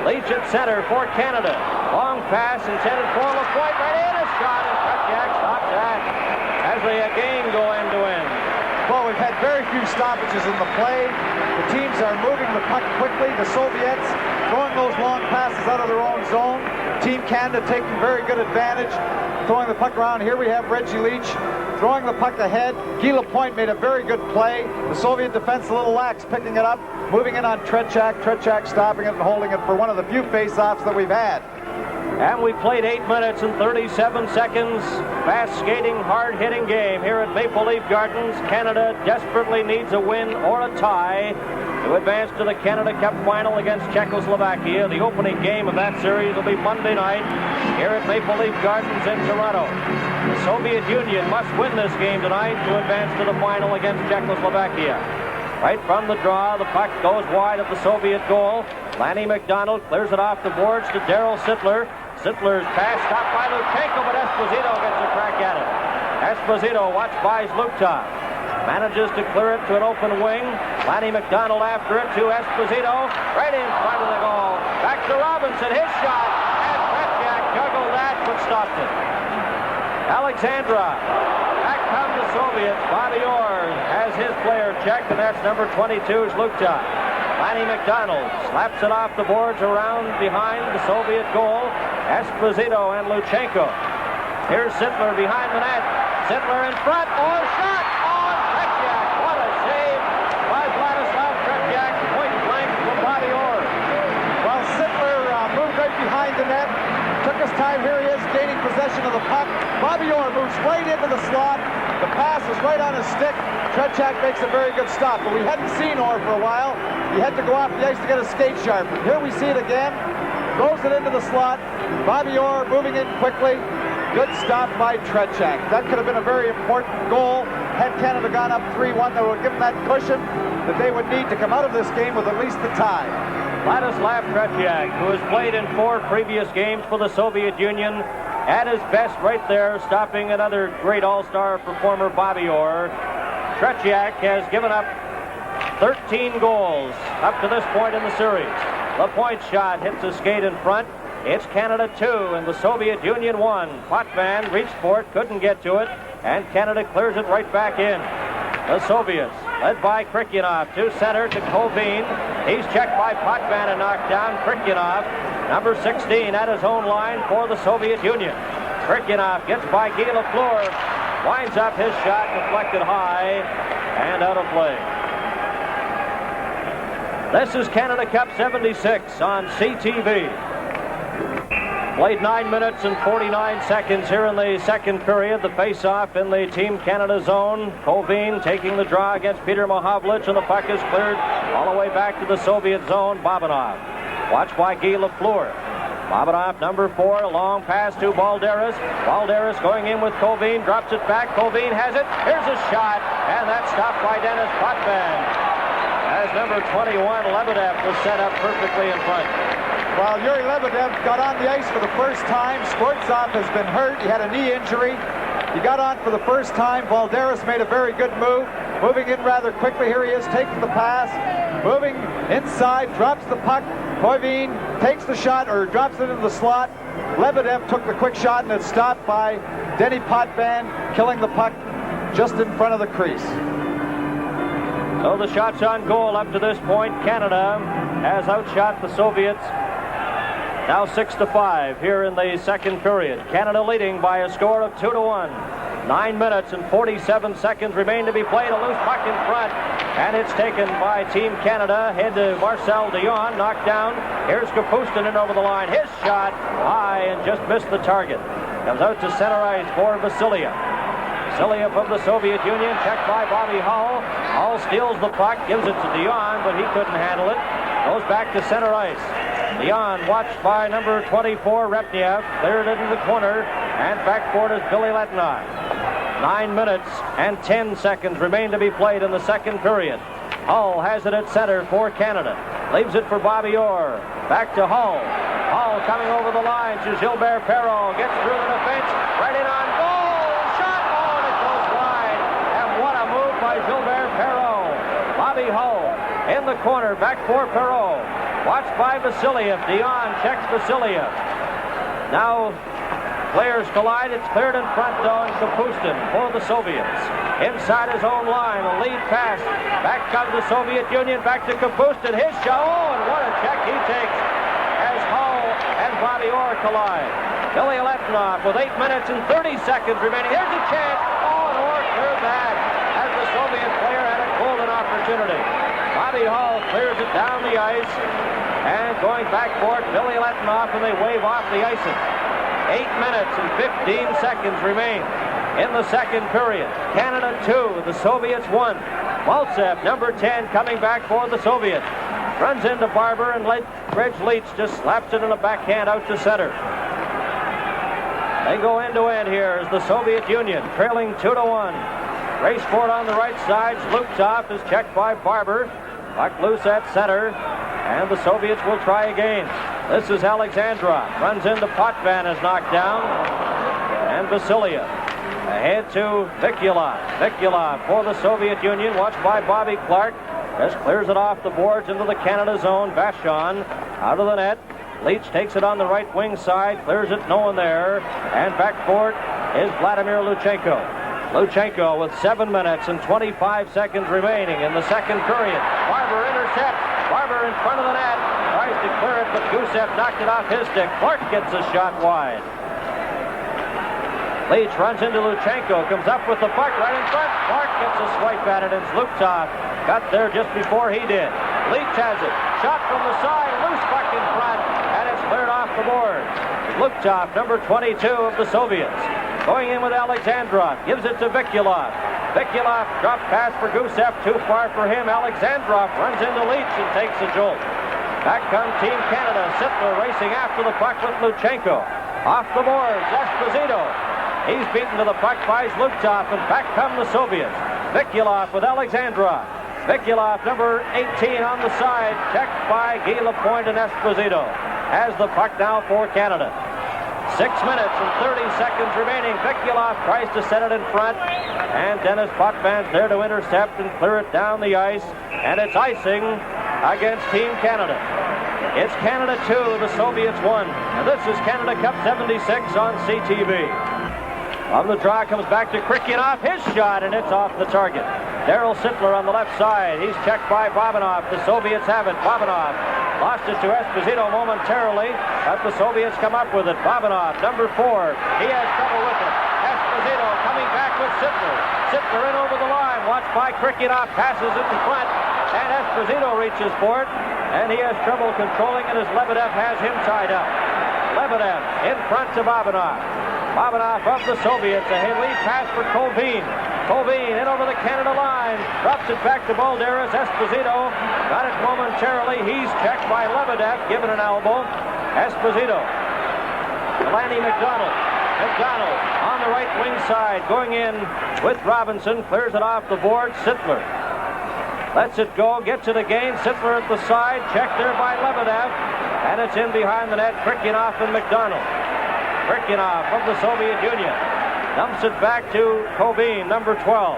Leach at center for Canada. Long pass intended for Lapointe, right in, a shot, and Tretiak stops that as they again go end to end.
Well, we've had very few stoppages in the play. The teams are moving the puck quickly. The Soviets throwing those long passes out of their own zone. Team Canada taking very good advantage, throwing the puck around. Here we have Reggie Leach throwing the puck ahead. Guy Lapointe made a very good play. The Soviet defense a little lax, picking it up, moving in on Tretiak. Tretiak stopping it and holding it for one of the few face-offs that we've had.
And we played 8 minutes and 37 seconds. Fast skating, hard-hitting game here at Maple Leaf Gardens. Canada desperately needs a win or a tie to advance to the Canada Cup final against Czechoslovakia. The opening game of that series will be Monday night here at Maple Leaf Gardens in Toronto. The Soviet Union must win this game tonight to advance to the final against Czechoslovakia. Right from the draw, the puck goes wide of the Soviet goal. Lanny McDonald clears it off the boards to Daryl Sittler. Sittler's pass stopped by Luchenko, but Esposito gets a crack at it. Esposito, watched by Zlutov, manages to clear it to an open wing. Lanny McDonald after it to Esposito, right in front of the goal. Back to Robinson, his shot, and Tretiak juggled that, but stopped it. Alexandrov. Back come the Soviets. Bobby Orr has his player checked, and that's number 22, Zlutov. Lanny McDonald slaps it off the boards around behind the Soviet goal. Esposito and Luchenko. Here's Sittler behind the net. Sittler in front. Oh, shot! Oh, Tretiak. What a save by Vladislav Tretiak. Point blank from Bobby Orr.
Well, Sittler This time, here he is gaining possession of the puck. Bobby Orr moves right into the slot. The pass is right on his stick. Tretiak makes a very good stop, but we hadn't seen Orr for a while. He had to go off the ice to get his skate sharpened. Here we see it again. Throws it into the slot. Bobby Orr moving in quickly. Good stop by Tretiak. That could have been a very important goal. Had Canada gone up 3-1, that would give them that cushion that they would need to come out of this game with at least the tie.
Vladislav Tretiak, who has played in 4 previous games for the Soviet Union, at his best right there, stopping another great all-star performer, Bobby Orr. Tretiak has given up 13 goals up to this point in the series. The point shot hits a skate in front. It's Canada 2 and the Soviet Union 1. Potvin reached for it, couldn't get to it, and Canada clears it right back in. The Soviets, led by Krikyanov, to center to Kovin. He's checked by Potvin and knocked down. Krikyanov, number 16, at his own line for the Soviet Union. Krikyanov gets by Guy Lafleur, winds up his shot, deflected high and out of play. This is Canada Cup 76 on CTV. Played 9 minutes and 49 seconds here in the second period. The face-off in the Team Canada zone. Kovin taking the draw against Peter Mohavlich, and the puck is cleared all the way back to the Soviet zone. Bobanov, watched by Guy Lafleur. Bobanov, number 4, a long pass to Balderas. Balderas going in with Kovin, drops it back. Kovin has it. Here's a shot, and that's stopped by Denis Potvin, as number 21, Lebedev, was set up perfectly in front.
Well, Yuri Lebedev got on the ice for the first time. Skvortsov has been hurt. He had a knee injury. He got on for the first time. Balderas made a very good move. Moving in rather quickly. Here he is taking the pass. Moving inside, drops the puck. Kovin takes the shot, or drops it into the slot. Lebedev took the quick shot, and it's stopped by Denny Potvin, killing the puck just in front of the crease.
So the shots on goal up to this point, Canada has outshot the Soviets. Now 6-5 here in the second period. Canada leading by a score of 2-1. 9 minutes and 47 seconds remain to be played. A loose puck in front, and it's taken by Team Canada. Head to Marcel Dion, knocked down. Here's Kapustin in over the line. His shot high and just missed the target. Comes out to center ice for Vasiliev. Vasiliev from the Soviet Union, checked by Bobby Hull. Hull steals the puck, gives it to Dion, but he couldn't handle it. Goes back to center ice. Dion, watched by number 24, Repniev, cleared it into the corner, and backboard is Billy Letnov. 9 minutes and 10 seconds remain to be played in the second period. Hull has it at center for Canada. Leaves it for Bobby Orr. Back to Hull. Hull coming over the line to Gilbert Perron. Gets through the defense. Right in on goal. Shot. Oh, and it goes wide. And what a move by Gilbert Perron. Bobby Hull in the corner. Back for Perron. Watched by Vasiliev. Dion checks Vasiliev. Now players collide. It's cleared in front on Kapustin for the Soviets. Inside his own line, a lead pass. Back comes the Soviet Union. Back to Kapustin. His shot. Oh, and what a check he takes as Hull and Bobby Orr collide. Billy Letnov with 8 minutes and 30 seconds remaining. Here's a chance. Oh, and Orr cleared that as the Soviet player had a golden opportunity. Bobby Hull clears it down the ice, and going back for it, Billy Letnov, and they wave off the icing. 8 minutes and 15 seconds remain in the second period. Canada 2, the Soviets 1. Maltsev, number 10, coming back for the Soviets. Runs into Barber, and Reg Leach just slaps it in a backhand out to center. They go end-to-end here as the Soviet Union trailing 2-1. Race for it on the right side. Zlutov is checked by Barber. Puck loose at center, and the Soviets will try again. This is Alexandrov. Runs into Potvin, is knocked down. And Vasiliev. Ahead to Vikulov. Vikulov for the Soviet Union, watched by Bobby Clark. Just clears it off the boards into the Canada zone. Vachon out of the net. Leach takes it on the right wing side, clears it, no one there. And back for it is Vladimir Luchenko. Luchenko with 7 minutes and 25 seconds remaining in the second period. Barber intercept. Barber in front of the net. Tries to clear it, but Gusev knocked it off his stick. Clark gets a shot wide. Leach runs into Luchenko, comes up with the puck right in front. Clark gets a swipe at it, and Zlutov got there just before he did. Leach has it. Shot from the side, loose puck in front, and it's cleared off the board. Luptov, number 22 of the Soviets. Going in with Alexandrov, gives it to Vikulov. Vikulov drop pass for Gusev, too far for him. Alexandrov runs into Leach and takes a jolt. Back comes Team Canada. Sittler racing after the puck with Luchenko. Off the boards, Esposito. He's beaten to the puck by Luptov, and back come the Soviets. Vikulov with Alexandrov. Vikulov, number 18 on the side, checked by Guy Lapointe and Esposito. Has the puck now for Canada. 6 minutes and 30 seconds remaining. Vikulov tries to set it in front, and Dennis Potvin's there to intercept and clear it down the ice, and it's icing against Team Canada. It's Canada 2, the Soviets 1. And this is Canada Cup 76 on CTV. On the draw comes back to Krikyanov, his shot, and it's off the target. Daryl Sittler on the left side. He's checked by Bobanov. The Soviets have it. Bobanov lost it to Esposito momentarily, but the Soviets come up with it. Bobanov, number 4. He has trouble with it. Esposito coming back with Sittler. Sittler in over the line. Watched by Krikyanov. Passes it in front, and Esposito reaches for it, and he has trouble controlling it as Lebedev has him tied up. Lebedev in front to Bobanov. Bobanov of the Soviets. A lead pass for Kovin. Kovin in over the Canada line. Drops it back to Balderas. Esposito got it momentarily. He's checked by Lebedev. Given an elbow. Esposito. Delaney McDonald. McDonald on the right wing side. Going in with Robinson. Clears it off the board. Sittler lets it go. Gets it again. Sittler at the side. Checked there by Lebedev. And it's in behind the net. Krikyanov and McDonald. Krikyanov of the Soviet Union dumps it back to Kovin, number 12.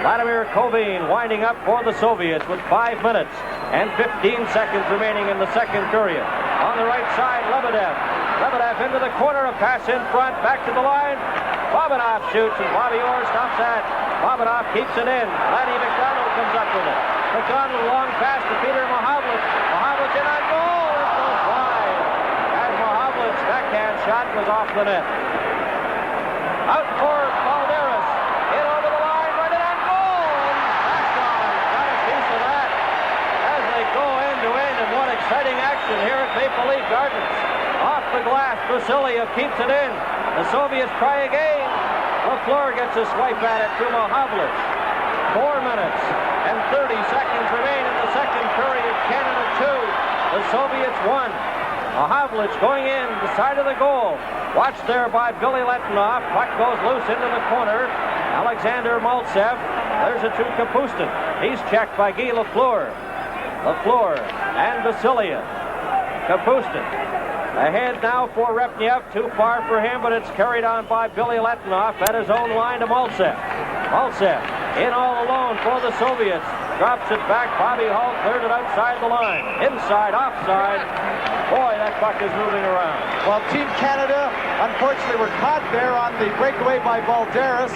Vladimir Kovin winding up for the Soviets with 5 minutes and 15 seconds remaining in the second period. On the right side, Lebedev. Lebedev into the corner, a pass in front, back to the line. Bobanov shoots, and Bobby Orr stops that. Bobanov keeps it in. Lanny McDonald comes up with it. McDonald, long pass to Peter Mahavlich. Mahavlich in on goal. It goes wide. As Mahavlich's backhand shot was off the net. Out for Balderas. In over the line, right in on goal. Vashon got a piece of that as they go end to end. And what exciting action here at Maple Leaf Gardens. Off the glass, Vasiliev keeps it in. The Soviets try again. LaFleur gets a swipe at it to Mahavlich. 4 minutes and 30 seconds remain in the second period. Canada 2, the Soviets 1. Mahavlich going in the side of the goal. Watched there by Billy Letinoff. Puck goes loose into the corner. Alexander Maltsev. There's it to Kapustin. He's checked by Guy Lafleur. Lafleur and Vasiliev. Kapustin. Ahead now for Repniev. Too far for him, but it's carried on by Billy Letinoff at his own line to Maltsev. Maltsev in all alone for the Soviets. Drops it back. Bobby Hull cleared it outside the line. Inside, offside. Boy, that puck is moving around.
Well, Team Canada, unfortunately, were caught there on the breakaway by Balderas.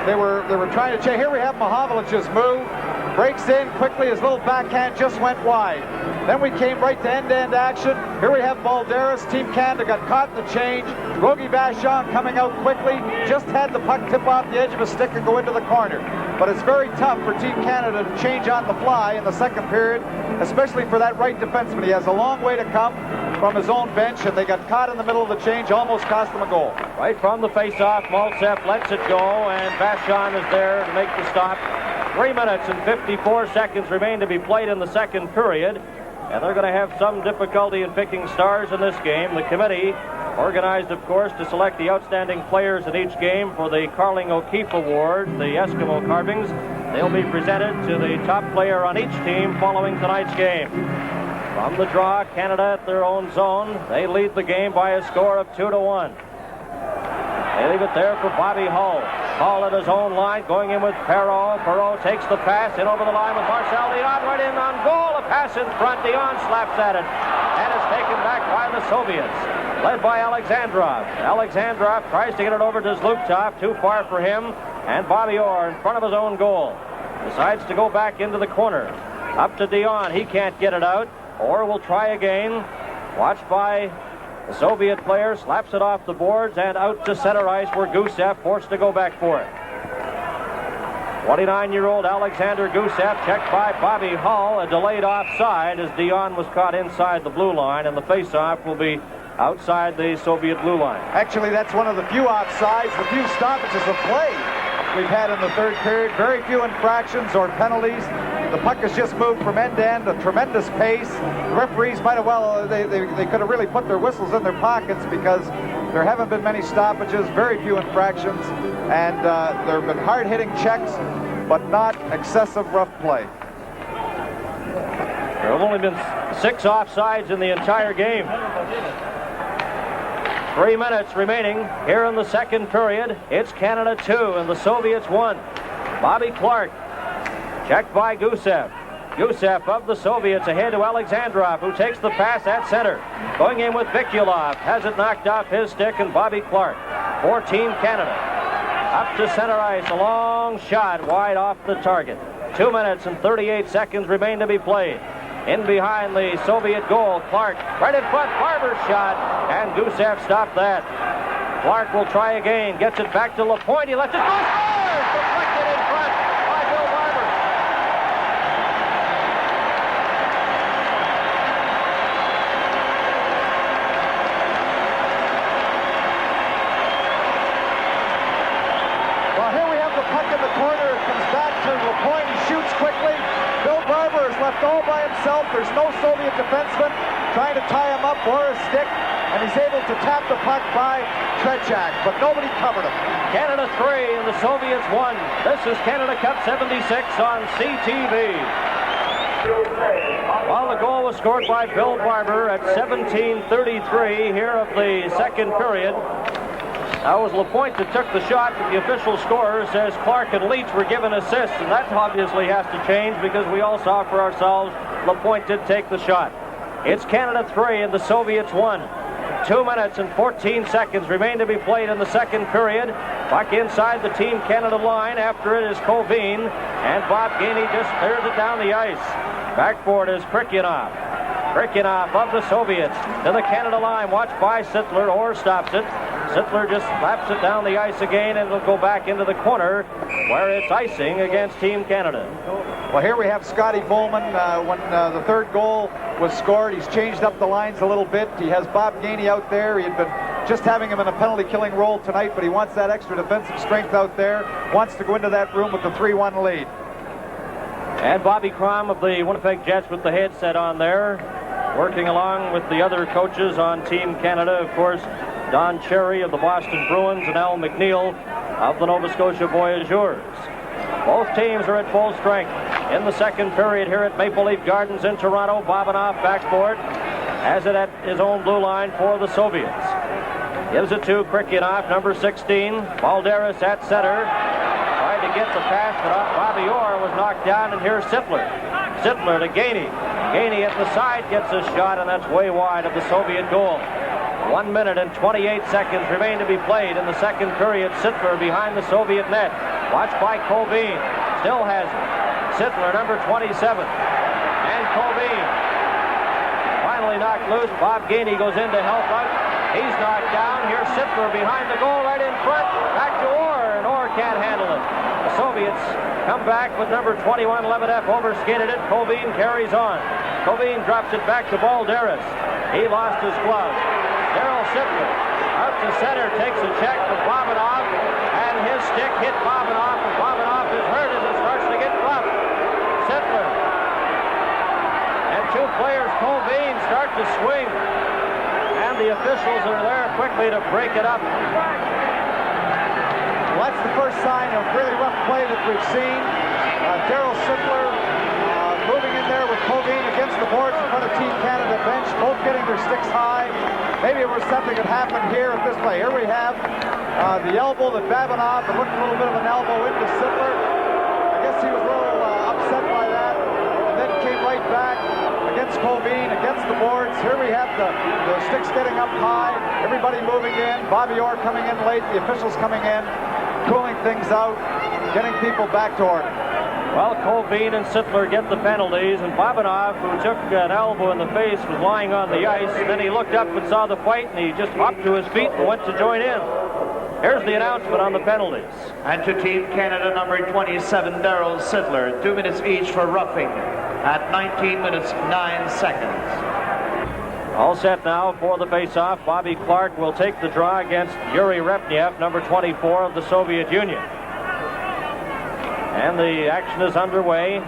They were trying to check. Here we have Mahavlich's move. Breaks in quickly. His little backhand just went wide. Then we came right to end-to-end action. Here we have Balderas. Team Canada got caught in the change. Rogie Vachon coming out quickly. Just had the puck tip off the edge of a stick and go into the corner. But it's very tough for Team Canada to change on the fly in the second period, especially for that right defenseman. He has a long way to come from his own bench, and they got caught in the middle of the change, almost cost them a goal.
Right from the face-off, Maltsev lets it go, and Vachon is there to make the stop. 3 minutes and 54 seconds remain to be played in the second period, and they're going to have some difficulty in picking stars in this game. The committee, organized, of course, to select the outstanding players in each game for the Carling O'Keefe Award, the Eskimo carvings. They'll be presented to the top player on each team following tonight's game. From the draw, Canada at their own zone. They lead the game by a score of 2-1. They leave it there for Bobby Hull. Hull at his own line, going in with Perreault. Perreault takes the pass in over the line with Marcel Dion right in on goal. A pass in front. Dion slaps at it, and it's taken back by the Soviets, led by Alexandrov. Alexandrov tries to get it over to Zluptov. Too far for him, and Bobby Orr in front of his own goal decides to go back into the corner. Up to Dion. He can't get it out. Orr will try again. Watched by the Soviet player, slaps it off the boards and out to center ice where Gusev forced to go back for it. 29-year-old Alexander Gusev checked by Bobby Hull. A delayed offside as Dion was caught inside the blue line, and the face-off will be outside the Soviet blue line.
Actually, that's one of the few offsides, the few stoppages of play we've had in the third period. Very few infractions or penalties. The puck has just moved from end to end, a tremendous pace. The referees might have they could have really put their whistles in their pockets because there haven't been many stoppages, very few infractions, and there have been hard-hitting checks, but not excessive rough play.
There have only been 6 offsides in the entire game. 3 minutes remaining here in the second period. It's Canada 2 and the Soviets 1. Bobby Clark, checked by Gusev. Gusev of the Soviets ahead to Alexandrov, who takes the pass at center. Going in with Vikulov, has it knocked off his stick, and Bobby Clark for Team Canada. Up to center ice, a long shot wide off the target. 2 minutes and 38 seconds remain to be played. In behind the Soviet goal, Clark right in front, Barber's shot, and Gusev stopped that. Clark will try again, gets it back to Lapointe, he lets it go, scores! Deflected in front by Bill Barber.
Well, here we have the puck in the corner, it comes back to Lapointe, he shoots quickly. Bill Barber is left all by himself. There's no Soviet defenseman trying to tie him up or a stick, and he's able to tap the puck by Tretiak, but nobody covered him.
Canada 3 and the Soviets 1. This is Canada Cup 76 on CTV. Well, the goal was scored by Bill Barber at 17:33 here of the second period. That was Lapointe that took the shot, but the official scorer says Clark and Leach were given assists, and that obviously has to change because we all saw for ourselves Lapointe did take the shot. It's Canada 3 and the Soviets 1. 2 minutes and 14 seconds remain to be played in the second period. Puck inside the Team Canada line. After it is Koveen, and Bob Gainey just clears it down the ice. Backboard is Krikyanov. Krikyanov of the Soviets to the Canada line, watched by Sittler, or stops it. Sittler just slaps it down the ice again, and it'll go back into the corner where it's icing against Team Canada.
Well, here we have Scotty Bowman. When the third goal was scored, he's changed up the lines a little bit. He has Bob Gainey out there. He had been just having him in a penalty-killing role tonight, but he wants that extra defensive strength out there, wants to go into that room with the 3-1 lead.
And Bobby Crom of the Winnipeg Jets with the headset on there, working along with the other coaches on Team Canada, of course, Don Cherry of the Boston Bruins and Al McNeil of the Nova Scotia Voyageurs. Both teams are at full strength in the second period here at Maple Leaf Gardens in Toronto. Bobanoff backboard has it at his own blue line for the Soviets. Gives it to Krikyanov, number 16. Balderas at center. Tried to get the pass, but Bobby Orr was knocked down, and here's Sittler. Sittler to Gainey. Gainey at the side gets a shot, and that's way wide of the Soviet goal. 1 minute and 28 seconds remain to be played in the second period. Sittler behind the Soviet net. Watched by Koveen. Still has it. Sittler, number 27. And Koveen. Finally knocked loose. Bob Gainey goes in to help out. He's knocked down. Here's Sittler behind the goal right in front. Back to Orr, and Orr can't handle it. The Soviets come back with number 21. Lebedev overskated it. Koveen carries on. Koveen drops it back to Balderas. He lost his glove. Darryl Sittler out to center, takes a check for Bobanoff, and his stick hit Bobanoff, and Bobanoff is hurt as it starts to get rough. Sittler and two players, Koveen, start to swing, and the officials are there quickly to break it up.
Well, that's the first sign of really rough play that we've seen. Darryl Sittler moving in there with Koveen against the boards in front of Team Canada bench, both getting their sticks high. Maybe it was something that happened here at this play. Here we have the elbow that Babinoff, it looked a little bit of an elbow into Sittler. I guess he was a little upset by that, and then came right back against Koveen, against the boards. Here we have the sticks getting up high, everybody moving in, Bobby Orr coming in late, the officials coming in, cooling things out, getting people back to order.
Well, Koveen and Sittler get the penalties, and Bobanoff, who took an elbow in the face, was lying on the ice. And then he looked up and saw the fight, and he just hopped to his feet and went to join in. Here's the announcement on the penalties.
And to Team Canada, number 27, Darryl Sittler, 2 minutes each for roughing at 19 minutes 9 seconds.
All set now for the face-off. Bobby Clark will take the draw against Yuri Repniev, number 24 of the Soviet Union. And the action is underway.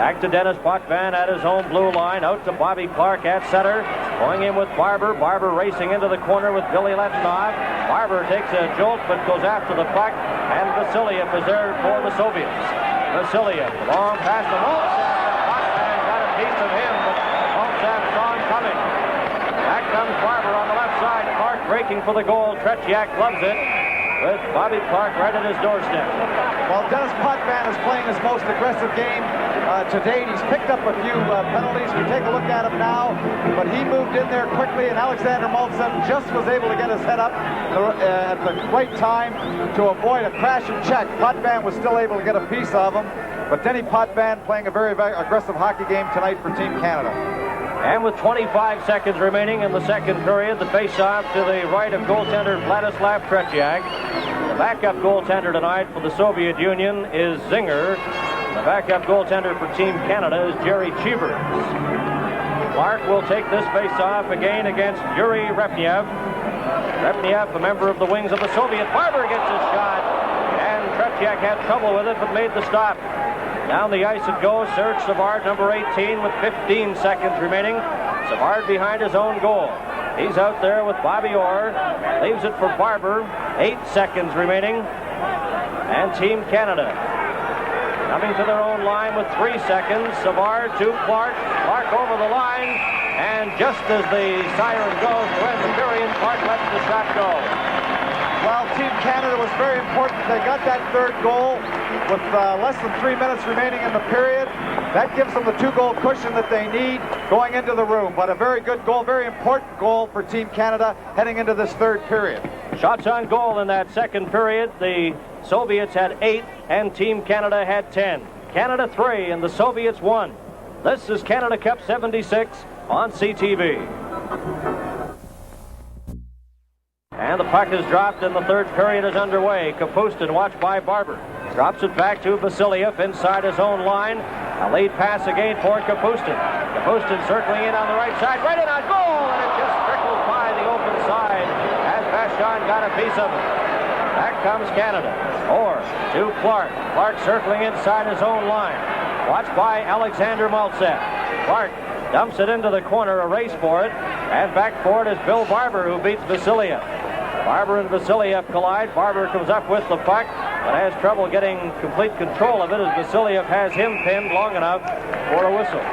Back to Dennis Potvin at his own blue line. Out to Bobby Clark at center. Going in with Barber. Barber racing into the corner with Billy Letchnov. Barber takes a jolt but goes after the puck. And Vasiliev is there for the Soviets. Vasiliev, long pass to Maltsev. Potvin got a piece of him, but Maltsev saw him coming. Back comes Barber on the left side. Clark breaking for the goal. Tretiak gloves it with Bobby Clark right at his doorstep.
Well, Dennis Potvin is playing his most aggressive game to date. He's picked up a few penalties. We take a look at him now, but he moved in there quickly, and Alexander Maltsev just was able to get his head up at the right time to avoid a crash and check. Potvin was still able to get a piece of him, but Denny Potvin playing a very aggressive hockey game tonight for Team Canada.
And with 25 seconds remaining in the second period, the face-off to the right of goaltender Vladislav Tretiak. The backup goaltender tonight for the Soviet Union is Zinger. The backup goaltender for Team Canada is Jerry Cheevers. Clark will take this face-off again against Yuri Repniev. Repniev, a member of the wings of the Soviet. Barber gets his shot, and Tretiak had trouble with it but made the stop. Down the ice it goes. Serge Savard, number 18, with 15 seconds remaining. Savard behind his own goal. He's out there with Bobby Orr. Leaves it for Barber. 8 seconds remaining. And Team Canada coming to their own line with 3 seconds. Savard to Clark. Clark over the line. And just as the siren goes to end the period, Clark lets the shot go.
Well, Team Canada was very important. They got that third goal with less than 3 minutes remaining in the period. That gives them the 2-goal cushion that they need going into the room. But a very good goal, very important goal for Team Canada heading into this third period.
Shots on goal in that second period. The Soviets had 8 and Team Canada had 10. Canada 3 and the Soviets 1. This is Canada Cup 76 on CTV. And the puck is dropped and the third period is underway. Kapustin watched by Barber. Drops it back to Vasiliev inside his own line. A lead pass again for Kapustin. Kapustin circling in on the right side. Right in on goal, and it just trickles by the open side as Vachon got a piece of it. Back comes Canada. Orr to Clark. Clark circling inside his own line. Watched by Alexander Maltsev. Clark dumps it into the corner, a race for it. And back for it is Bill Barber, who beats Vasiliev. Barber and Vasiliev collide. Barber comes up with the puck, but has trouble getting complete control of it as Vasiliev has him pinned long enough for a whistle.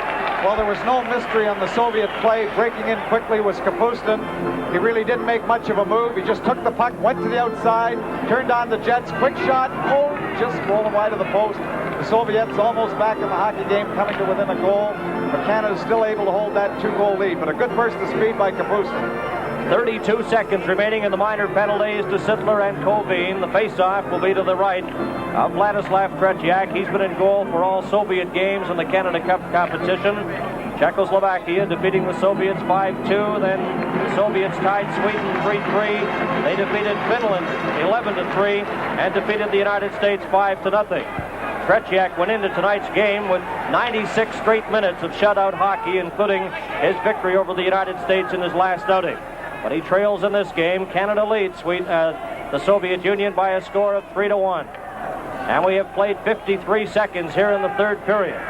Well, there was no mystery on the Soviet play. Breaking in quickly was Kapustin. He really didn't make much of a move. He just took the puck, went to the outside, turned on the Jets. Quick shot, oh, just rolling wide of the post. The Soviets almost back in the hockey game, coming to within a goal. But Canada's still able to hold that 2-goal lead. But a good burst of speed by Kapustin.
32 seconds remaining in the minor penalties to Sittler and Kovin. The face-off will be to the right of Vladislav Tretiak. He's been in goal for all Soviet games in the Canada Cup competition. Czechoslovakia defeating the Soviets 5-2. Then the Soviets tied Sweden 3-3. They defeated Finland 11-3 and defeated the United States 5-0. Tretiak went into tonight's game with 96 straight minutes of shutout hockey, including his victory over the United States in his last outing. But he trails in this game. Canada leads the Soviet Union by a score of 3-1. And we have played 53 seconds here in the third period.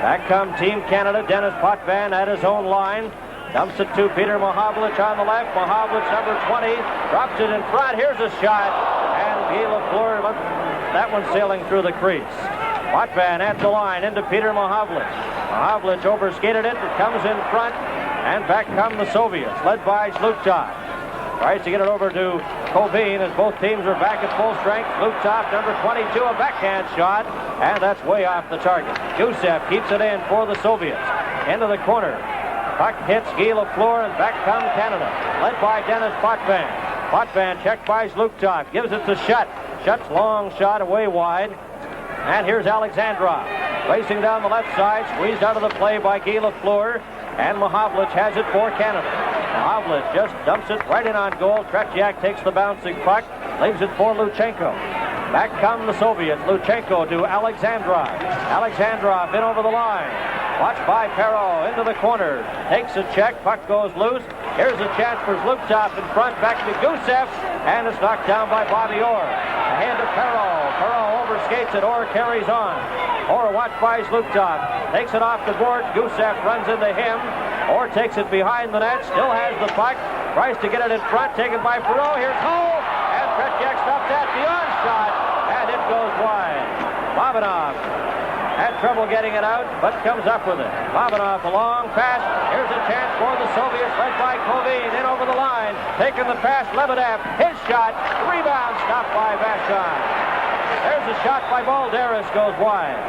Back come Team Canada. Dennis Potvin at his own line. Dumps it to Peter Mahavlich on the left. Mahavlich, number 20, drops it in front. Here's a shot. And Guy Lafleur, that one sailing through the crease. Potvin at the line into Peter Mahavlich. Mahavlich overskated it. It comes in front. And back come the Soviets, led by Zhlukov. Tries to get it over to Kovin as both teams are back at full strength. Zhlukov, number 22, a backhand shot, and that's way off the target. Gusev keeps it in for the Soviets. Into the corner. Puck hits Guy Lafleur, and back come Canada, led by Dennis Potvin. Potvin checked by Zhlukov, gives it to Shutt. Shutt's long shot away wide. And here's Alexandrov, racing down the left side, squeezed out of the play by Guy Lafleur. And Mahavlich has it for Canada. Mahavlich just dumps it right in on goal. Tretiak takes the bouncing puck, leaves it for Luchenko. Back come the Soviets. Luchenko to Alexandrov. Alexandrov in over the line. Watched by Perreault into the corner. Takes a check. Puck goes loose. Here's a chance for Zlukov in front. Back to Gusev. And it's knocked down by Bobby Orr. Ahead to Perreault. Perreault overskates it. Orr carries on. Orr watched by Zlukov. Takes it off the board. Gusev runs into him. Orr takes it behind the net. Still has the puck. Tries to get it in front. Taken by Perreault. Here's Hull. And Tretiak stopped that. The on shot. And it goes wide. Babanov had trouble getting it out, but comes up with it. Babanov, a long pass. Here's a chance for the Soviets, led by Kovin. In over the line. Taking the pass, Lebedev. His shot. Rebound stopped by Vachon. There's a shot by Balderas. Goes wide.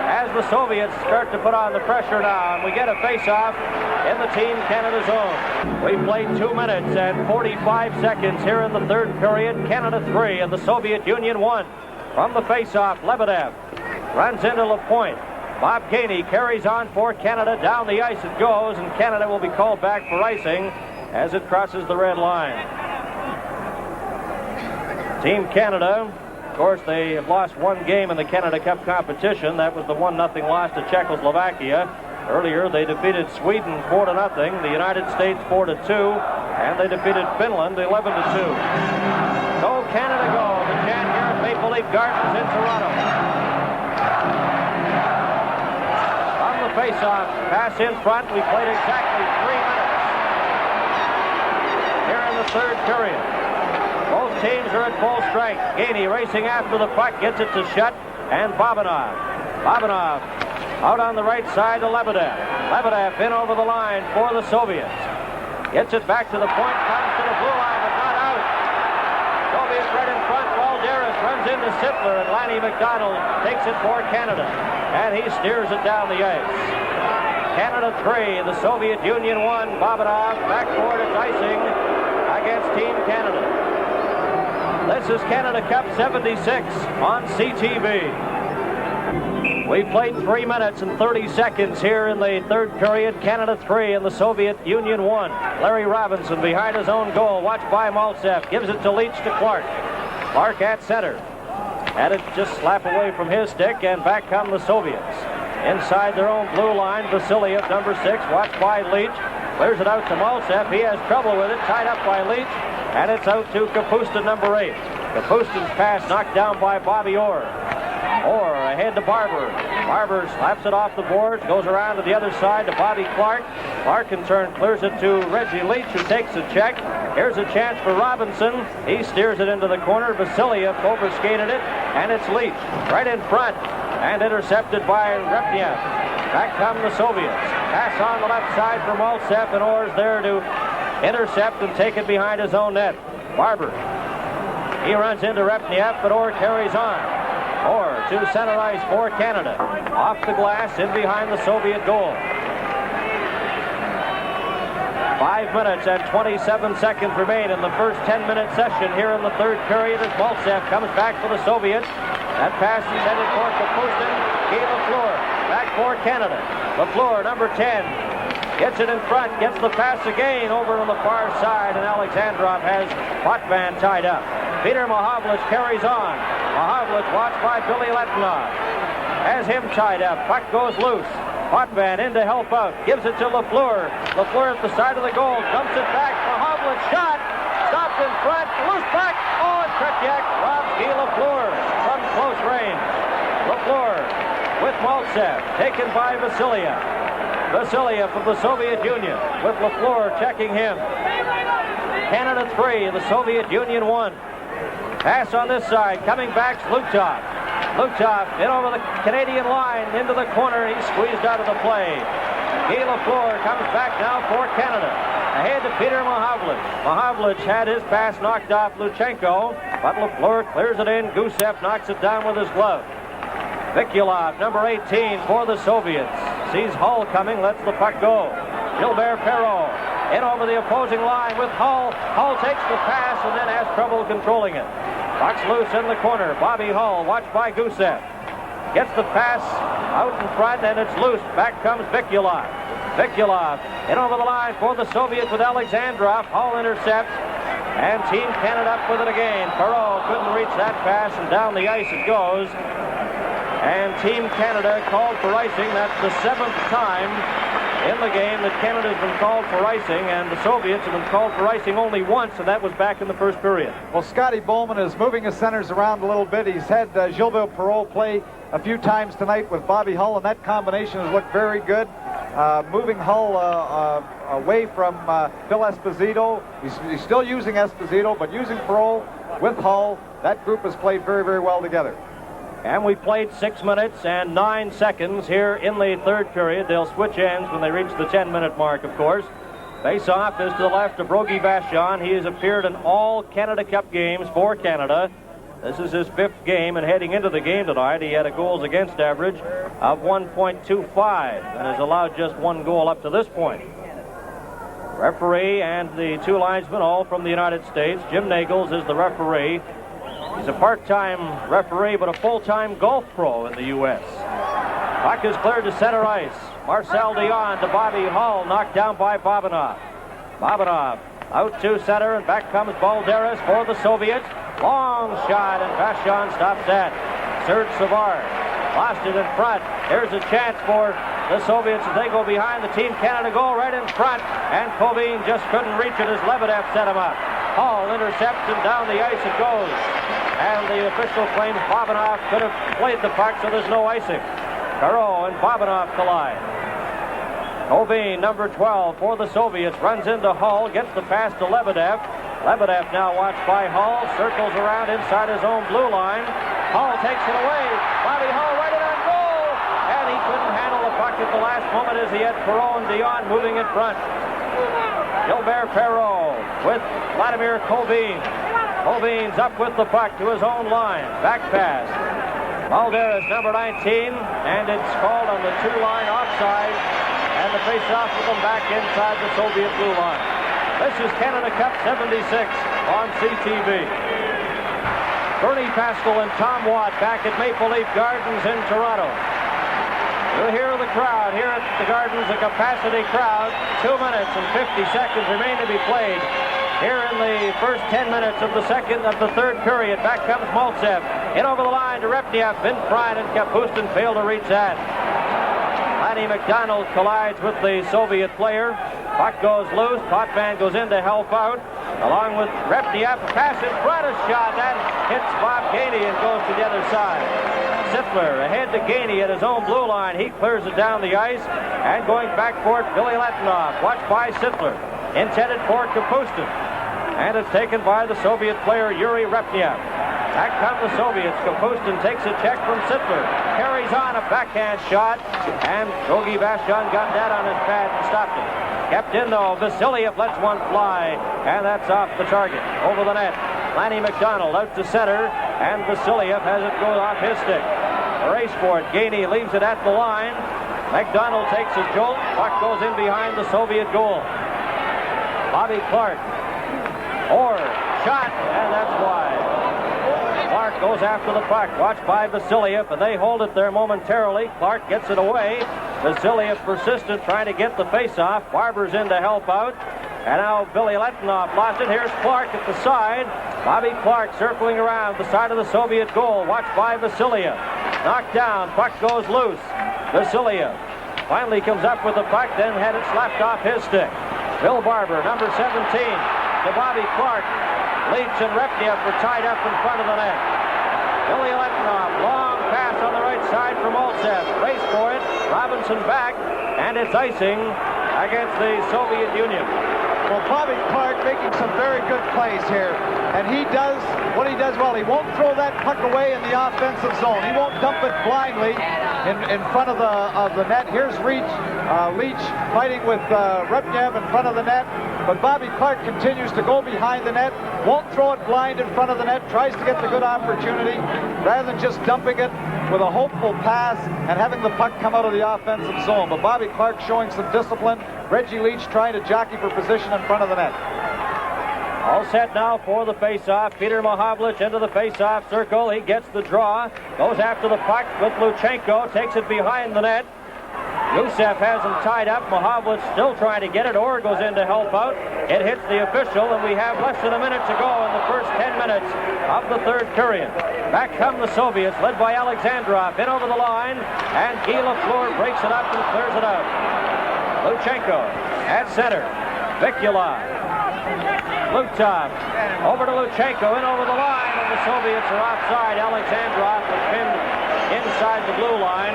As the Soviets start to put on the pressure now, and we get a face-off in the Team Canada zone. We played 2 minutes and 45 seconds here in the third period. Canada 3 and the Soviet Union 1. From the face-off, Lebedev runs into LaPointe. Bob Gainey carries on for Canada. Down the ice it goes, and Canada will be called back for icing as it crosses the red line. Team Canada, of course, they have lost one game in the Canada Cup competition. That was the 1-0 loss to Czechoslovakia. Earlier, they defeated Sweden 4-0, the United States 4-2, and they defeated Finland 11-2. Go Canada, go! The chant here at Maple Leaf Gardens in Toronto. On the face-off, pass in front. We played exactly 3 minutes here in the third period. Both teams are at full strength. Gainey racing after the puck, gets it to Shutt, and Babanov. Babanov out on the right side to Lebedev. Lebedev in over the line for the Soviets. Gets it back to the point, comes to the blue line, but not out. Soviets right in front. Balderas runs into Sittler, and Lanny McDonald takes it for Canada. And he steers it down the ice. Canada 3, the Soviet Union 1. Babanov backboard, it's icing against Team Canada. This is Canada Cup 76 on CTV. We played 3 minutes and 30 seconds here in the third period. Canada 3 and the Soviet Union 1. Larry Robinson behind his own goal. Watched by Maltsev. Gives it to Leach to Clark. Clark at center. Had it just slap away from his stick, and back come the Soviets. Inside their own blue line, Vasiliev, number 6, watched by Leach. Clears it out to Maltsev. He has trouble with it. Tied up by Leach. And it's out to Kapustin, number 8. Kapustin's pass knocked down by Bobby Orr. Orr ahead to Barber. Barber slaps it off the boards, goes around to the other side to Bobby Clark. Clark in turn clears it to Reggie Leach, who takes a check. Here's a chance for Robinson. He steers it into the corner. Vasiliev overskated it, and it's Leach right in front, and intercepted by Repniev. Back come the Soviets. Pass on the left side for Maltsev, and Orr's there to intercept and take it behind his own net. Barber. He runs into Repniev, but Orr carries on. Orr to center ice for Canada. Off the glass, in behind the Soviet goal. 5 minutes and 27 seconds remain in the first 10-minute session here in the third period as Maltsev comes back for the Soviets. That pass is headed for Kapustin. Guy Lafleur back for Canada. Lafleur, number 10, gets it in front, gets the pass again over on the far side, and Alexandrov has Potvin tied up. Peter Mahovlich carries on. Mahovlich watched by Billy Letinov. Has him tied up. Puck goes loose. Potvin in to help out. Gives it to Lafleur. Lafleur at the side of the goal. Dumps it back. Mahovlich shot. Stopped in front. Loose puck. Oh, and Tretiak robs Guy Lafleur from close range. Lafleur with Maltsev. Taken by Vasiliev. Vasiliev from the Soviet Union with Lafleur checking him. Canada 3, the Soviet Union 1. Pass on this side, coming back, Zlukov. Zlukov in over the Canadian line, into the corner. He's squeezed out of the play. Guy Lafleur comes back now for Canada. Ahead to Peter Mahovlich. Mahovlich had his pass knocked off Luchenko, but Lafleur clears it in. Gusev knocks it down with his glove. Vikulov, number 18 for the Soviets. Sees Hull coming, lets the puck go. Gilbert Perreault in over the opposing line with Hull. Hull takes the pass and then has trouble controlling it. Puck's loose in the corner. Bobby Hull, watched by Gusev. Gets the pass out in front, and it's loose. Back comes Vikulov. Vikulov in over the line for the Soviets with Alexandrov. Hull intercepts, and Team Canada up with it again. Perreault couldn't reach that pass, and down the ice it goes. And Team Canada called for icing. That's the 7th time in the game that Canada's been called for icing, and the Soviets have been called for icing only once, and that was back in the first period.
Well, Scotty Bowman is moving his centers around a little bit. He's had Gilles-Perreault play a few times tonight with Bobby Hull, and that combination has looked very good. Moving Hull away from Phil Esposito. He's still using Esposito, but using Perreault with Hull. That group has played very, very well together.
And we played 6 minutes and 9 seconds here in the third period. They'll switch ends when they reach the 10-minute mark, of course. Face-off is to the left of Rogie Vachon. He has appeared in all Canada Cup games for Canada. This is his 5th game, and heading into the game tonight, he had a goals against average of 1.25 and has allowed just 1 goal up to this point. Referee and the 2 linesmen, all from the United States. Jim Nagels is the referee. He's a part-time referee, but a full-time golf pro in the U.S. Puck is cleared to center ice. Marcel Dion to Bobby Hull, knocked down by Bobanov. Bobanov out to center, and back comes Balderas for the Soviets. Long shot, and Vachon stops that. Serge Savard lost it in front. Here's a chance for the Soviets as they go behind the Team Canada goal right in front, and Cobain just couldn't reach it as Lebedev set him up. Hull intercepts, and down the ice it goes. And the official claims Bobanov could have played the puck, so there's no icing. Perreault and Bobanov collide. Cobain, number 12 for the Soviets, runs into Hull, gets the pass to Lebedev. Lebedev now watched by Hull, circles around inside his own blue line. Hull takes it away. Bobby Hull right in on goal. And he couldn't handle the puck at the last moment as he had Perreault and Dion moving in front. Gilbert Perreault with Vladimir Cobain. Cobain's up with the puck to his own line. Back pass. Balderas, number 19, and it's called on the 2-line offside, and the face-off with them back inside the Soviet blue line. This is Canada Cup 76 on CTV. Bernie Pascal and Tom Watt back at Maple Leaf Gardens in Toronto. You'll hear the crowd here at the Gardens, a capacity crowd. 2 minutes and 50 seconds remain to be played. Here in the first 10 minutes of the third period, back comes Maltsev. In over the line to Repniev, in front, and Kapustin failed to reach that. Lanny McDonald collides with the Soviet player. Puck goes loose. Potvin goes in to help out. Along with Repniev, pass in front, a shot. That hits Bob Gainey and goes to the other side. Sittler ahead to Gainey at his own blue line. He clears it down the ice. And going back for it, Billy Letinov. Watched by Sittler. Intended for Kapustin. And it's taken by the Soviet player, Yuri Repniev. Back come the Soviets. Kapustin takes a check from Sittler. Carries on a backhand shot. And Rogie Vachon got that on his pad and stopped it. Kept in, though. Vasiliev lets one fly. And that's off the target. Over the net. Lanny McDonald out to center. And Vasiliev has it go off his stick. Race for it. Gainey leaves it at the line. McDonald takes a jolt. Puck goes in behind the Soviet goal. Bobby Clark. Or shot, and that's wide. Clark goes after the puck, watched by Vasiliev, and they hold it there momentarily. Clark gets it away. Vasiliev persistent, trying to get the face-off. Barber's in to help out. And now Billy Letinov lost it. Here's Clark at the side. Bobby Clark circling around the side of the Soviet goal, watched by Vasiliev. Knocked down, puck goes loose. Vasiliev finally comes up with the puck, then had it slapped off his stick. Bill Barber, number 17, to Bobby Clark. Leach and Repniev were tied up in front of the net. Billy Letinov, long pass on the right side from Maltsev. Race for it, Robinson back, and it's icing against the Soviet Union.
Well, Bobby Clark making some very good plays here. And he does what he does well. He won't throw that puck away in the offensive zone. He won't dump it blindly in front of the net. Here's Leach fighting with Repniev in front of the net. But Bobby Clark continues to go behind the net, won't throw it blind in front of the net, tries to get the good opportunity rather than just dumping it with a hopeful pass and having the puck come out of the offensive zone. But Bobby Clark showing some discipline. Reggie Leach trying to jockey for position in front of the net.
All set now for the face-off. Peter Mahovlich into the face-off circle. He gets the draw, goes after the puck with Luchenko, takes it behind the net. Gusev has him tied up. Mohavlitz still trying to get it. Orr goes in to help out. It hits the official, and we have less than a minute to go in the first 10 minutes of the third period. Back come the Soviets, led by Alexandrov, in over the line, and Guy Lafleur breaks it up and clears it out. Luchenko at center. Vikulov. Lutov over to Luchenko, in over the line, and the Soviets are offside. Alexandrov was pinned inside the blue line.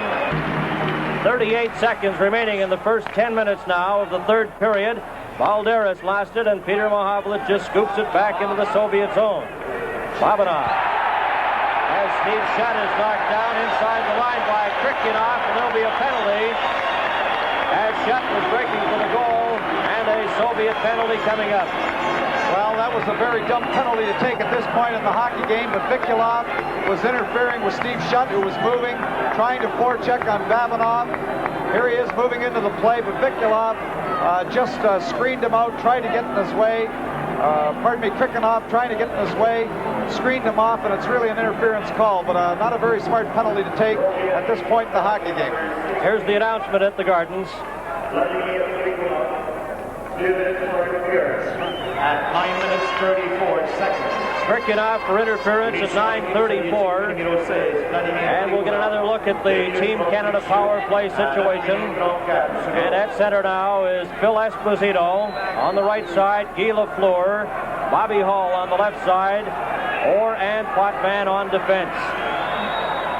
38 seconds remaining in the first 10 minutes now of the third period. Balderas lost it, and Peter Mohavlitz just scoops it back into the Soviet zone. Babanov, as Steve Shutt is knocked down inside the line by Krikyanov, and there'll be a penalty as Shutt was breaking for the goal, and a Soviet penalty coming up.
Well, that was a very dumb penalty to take at this point in the hockey game, but Vikulov was interfering with Steve Shutt, who was moving, trying to forecheck on Babanov. Here he is moving into the play, but Vikulov just screened him out, tried to get in his way. Krikyanov trying to get in his way, screened him off, and it's really an interference call, but not a very smart penalty to take at this point in the hockey game.
Here's the announcement at the Gardens.
At 9 minutes 34 seconds.
Krikyanov for interference at 9:34. And we'll get another look at the Team Canada power play situation. And at center now is Phil Esposito. On the right side, Guy Lafleur. Bobby Hull on the left side. Orr and Potvin on defense.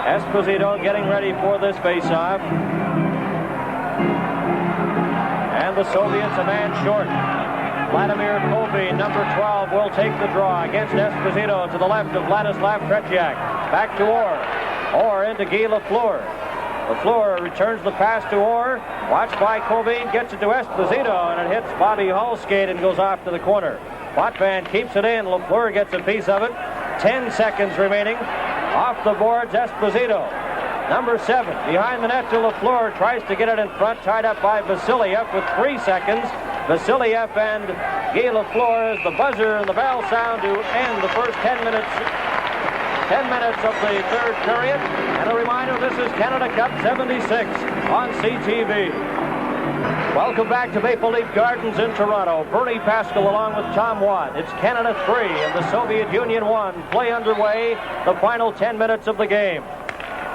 Esposito getting ready for this face-off. And the Soviets a man short. Vladimir Kobe, number 12, will take the draw against Esposito to the left of Vladislav Tretiak. Back to Orr. Orr into Guy Lafleur. Lafleur returns the pass to Orr. Watched by Kobe, gets it to Esposito, and it hits Bobby Hull's skate and goes off to the corner. Potvin keeps it in. Lafleur gets a piece of it. 10 seconds remaining. Off the boards, Esposito. Number 7, behind the net to Lafleur, tries to get it in front, tied up by Vasiliev with 3 seconds. Vasiliev and Guy Lafleur as the buzzer and the bell sound to end the first 10 minutes of the third period. And a reminder, this is Canada Cup 76 on CTV. Welcome back to Maple Leaf Gardens in Toronto. Bernie Pascal along with Tom Watt. It's Canada 3 and the Soviet Union 1. Play underway, the final 10 minutes of the game.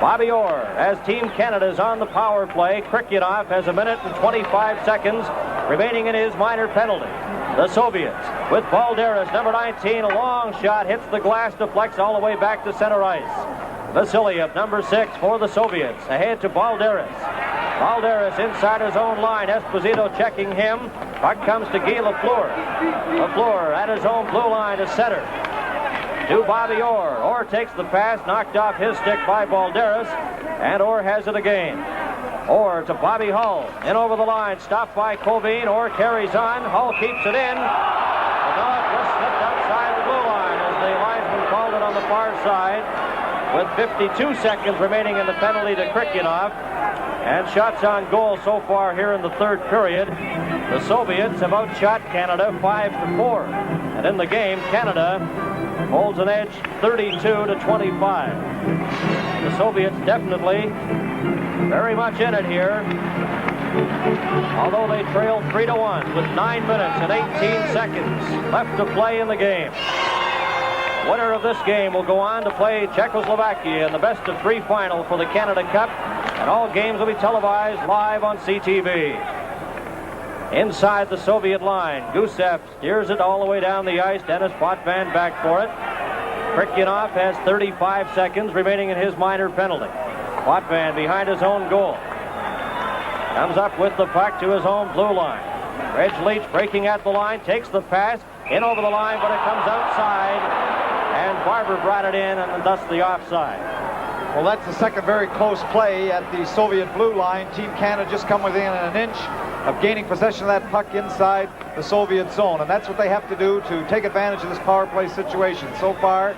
Bobby Orr, as Team Canada is on the power play. Krikyanov has 1 minute and 25 seconds remaining in his minor penalty. The Soviets with Balderas, number 19, a long shot, hits the glass, deflects all the way back to center ice. Vasiliev, number 6, for the Soviets, ahead to Balderas. Balderas inside his own line. Esposito checking him. Puck comes to Guy Lafleur. Lafleur at his own blue line to center. To Bobby Orr. Orr takes the pass, knocked off his stick by Balderas, and Orr has it again. Orr to Bobby Hull. In over the line, stopped by Cobain. Orr carries on. Hull keeps it in. The dog just slipped outside the blue line as the linesman called it on the far side. With 52 seconds remaining in the penalty to Krikyanov. And shots on goal so far here in the third period. The Soviets have outshot Canada 5-4. And in the game, Canada holds an edge 32-25. The Soviets definitely very much in it here. Although they trail 3-1 with 9 minutes and 18 seconds left to play in the game. Winner of this game will go on to play Czechoslovakia in the best-of-3 final for the Canada Cup, and all games will be televised live on CTV. Inside the Soviet line, Gusev steers it all the way down the ice. Dennis Potvin back for it. Krikyanov has 35 seconds remaining in his minor penalty. Potvin behind his own goal. Comes up with the puck to his own blue line. Reg Leach breaking at the line, takes the pass, in over the line, but it comes outside. And Barber brought it in, and thus the offside.
Well, that's the second very close play at the Soviet blue line. Team Canada just come within an inch of gaining possession of that puck inside the Soviet zone. And that's what they have to do to take advantage of this power play situation. So far,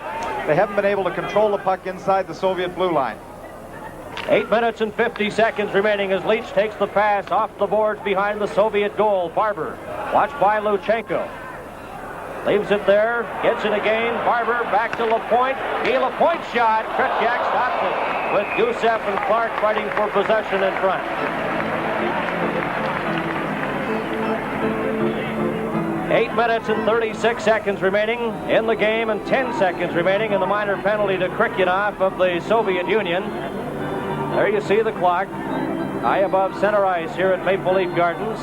they haven't been able to control the puck inside the Soviet blue line.
8 minutes and 50 seconds remaining as Leach takes the pass off the boards behind the Soviet goal. Barber, watched by Luchenko. Leaves it there, gets it again. Barber back to Lapointe. Guy Lapointe shot. Tretiak stops it with Gusev and Clark fighting for possession in front. 8 minutes and 36 seconds remaining in the game and 10 seconds remaining in the minor penalty to Krikyanov of the Soviet Union. There you see the clock. High above center ice here at Maple Leaf Gardens.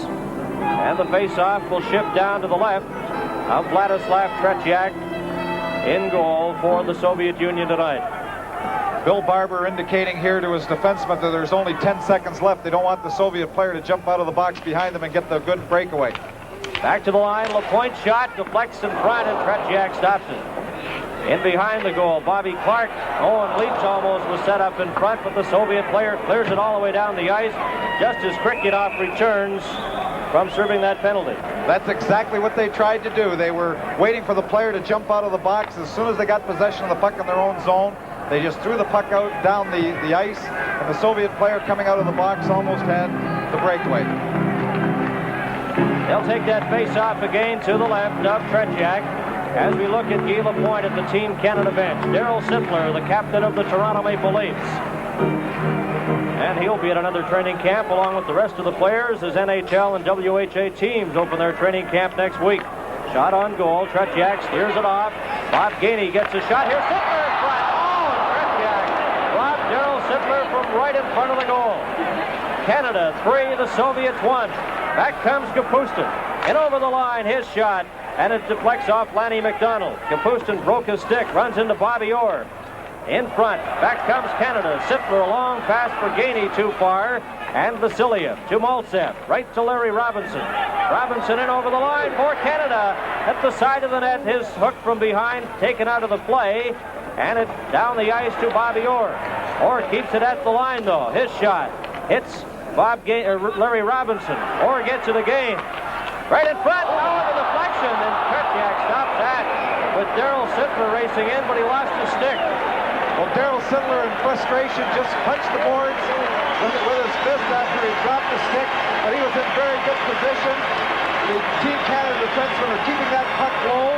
And the face-off will shift down to the left of Vladislav Tretiak in goal for the Soviet Union tonight.
Bill Barber indicating here to his defenseman that there's only 10 seconds left. They don't want the Soviet player to jump out of the box behind them and get the good breakaway.
Back to the line, LaPointe shot, deflects in front, and Tretiak stops it. In behind the goal, Bobby Clark. Owen Leach almost was set up in front, but the Soviet player clears it all the way down the ice just as Krikyanov returns from serving that penalty.
That's exactly what they tried to do. They were waiting for the player to jump out of the box. As soon as they got possession of the puck in their own zone, they just threw the puck out down the ice, and the Soviet player coming out of the box almost had the breakaway.
They'll take that face-off again to the left of Tretiak as we look at Guy Lapointe at the Team Canada bench. Darryl Sittler, the captain of the Toronto Maple Leafs. And he'll be at another training camp along with the rest of the players as NHL and WHA teams open their training camp next week. Shot on goal. Tretiak steers it off. Bob Gainey gets a shot here. Sittler in front. Darryl Sittler from right in front of the goal. Canada 3, the Soviets 1. Back comes Kapustin. In over the line, his shot, and it deflects off Lanny McDonald. Kapustin broke his stick, runs into Bobby Orr. In front, back comes Canada. Sittler, a long pass for Gainey too far, and Vasiliev to Maltsev, right to Larry Robinson. Robinson in over the line for Canada. At the side of the net, his hook from behind taken out of the play, and it down the ice to Bobby Orr. Orr keeps it at the line, though. His shot hits Larry Robinson. Orr gets it again. Right in front. Oh, the deflection. And Tretiak stops that with Darryl Sittler racing in, but he lost his stick.
Well, Darryl Sittler in frustration just punched the boards with his fist after he dropped the stick, but he was in very good position. The Team Canada defensemen are keeping that puck low,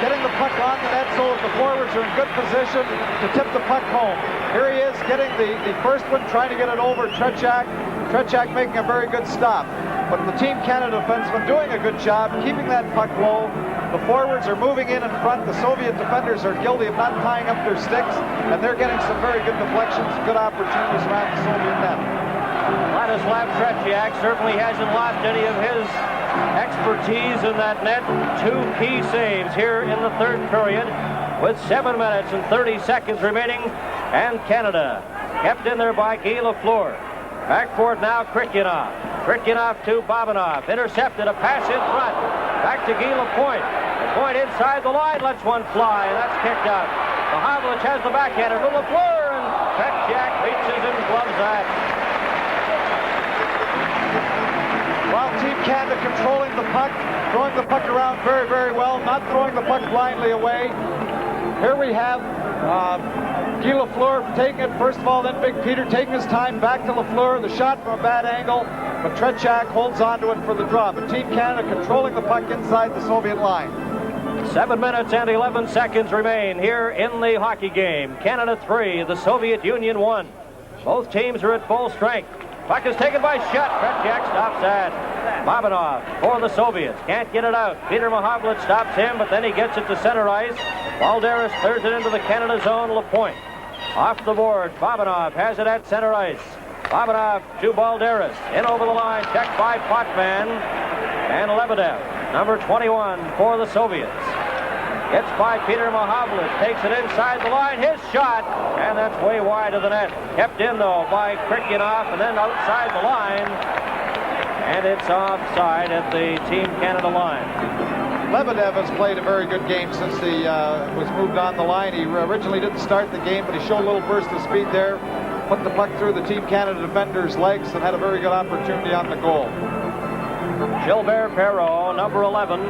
getting the puck on the net so that the forwards are in good position to tip the puck home. Here he is getting the first one, trying to get it over Tretiak. Tretiak making a very good stop. But the Team Canada defensemen doing a good job keeping that puck low. The forwards are moving in front. The Soviet defenders are guilty of not tying up their sticks, and they're getting some very good deflections, good opportunities around the Soviet net.
Vladislav Tretiak certainly hasn't lost any of his expertise in that net. 2 key saves here in the third period with 7 minutes and 30 seconds remaining, and Canada kept in there by Guy Lafleur. Back for it now, Krikyanov. Krikyanov to Bobanov. Intercepted, a pass in front. Back to Guy Lapointe. Lapointe inside the line, lets one fly, and that's kicked out. Mahavlich has the backhander to Lafleur, and Tretiak reaches and gloves that.
While Team Canada controlling the puck, throwing the puck around very, very well, not throwing the puck blindly away. Here we have Guy Lafleur taking it first of all, then Big Peter taking his time, back to Lafleur, the shot from a bad angle, but Tretiak holds on to it for the draw. But Team Canada controlling the puck inside the Soviet line.
7 minutes and 11 seconds remain here in the hockey game. Canada 3, the Soviet Union 1. Both teams are at full strength. Puck is taken by Shutt. Tretiak stops that. Bobanov for the Soviets. Can't get it out. Peter Mahavlich stops him, but then he gets it to center ice. Balderas clears it into the Canada zone. Lapointe off the board. Bobanov has it at center ice. Bobanov to Balderas. In over the line. Checked by Potvin. And Lebedev, number 21 for the Soviets. Gets by Peter Mahavlich, takes it inside the line, his shot, and that's way wide of the net. Kept in, though, by Krikyanov, and then outside the line, and it's offside at the Team Canada line.
Lebedev has played a very good game since he was moved on the line. He originally didn't start the game, but he showed a little burst of speed there, put the puck through the Team Canada defender's legs, and had a very good opportunity on the goal.
Gilbert Perreault, number 11,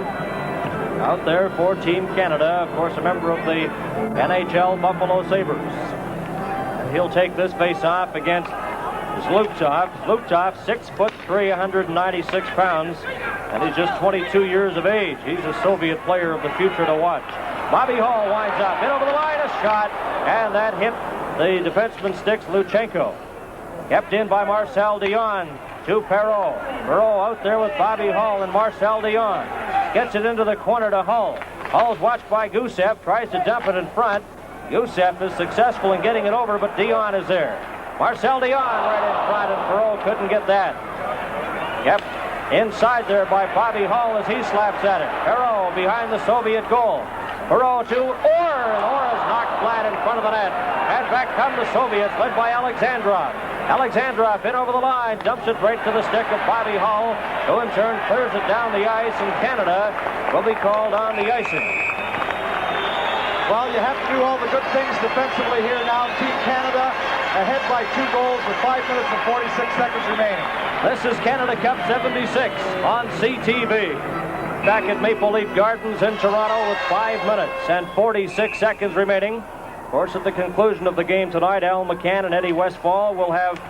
out there for Team Canada, of course a member of the NHL Buffalo Sabres. And he'll take this face-off against Zlutov. Zlutov, 6'3", 196 pounds, and he's just 22 years of age. He's a Soviet player of the future to watch. Bobby Hall winds up, in over the line, a shot, and that hit the defenseman sticks Luchenko. Kept in by Marcel Dion to Perreault. Perreault out there with Bobby Hall and Marcel Dion. gets it into the corner to Hull. Hull's watched by Gusev, tries to dump it in front. Gusev is successful in getting it over, but Dion is there. Marcel Dion right in front, and Perreault couldn't get that. Yep, inside there by Bobby Hull as he slaps at it. Perreault behind the Soviet goal. Perreault to Orr, and Orr is knocked flat in front of the net. And back come the Soviets, led by Alexandrov. Alexandrov in over the line, dumps it right to the stick of Bobby Hull, who in turn clears it down the ice, and Canada will be called on the icing.
Well, you have to do all the good things defensively here now. Team Canada ahead by 2 goals with 5 minutes and 46 seconds remaining.
This is Canada Cup 76 on CTV. Back at Maple Leaf Gardens in Toronto with 5 minutes and 46 seconds remaining. Of course, at the conclusion of the game tonight, Al McCann and Eddie Westfall will have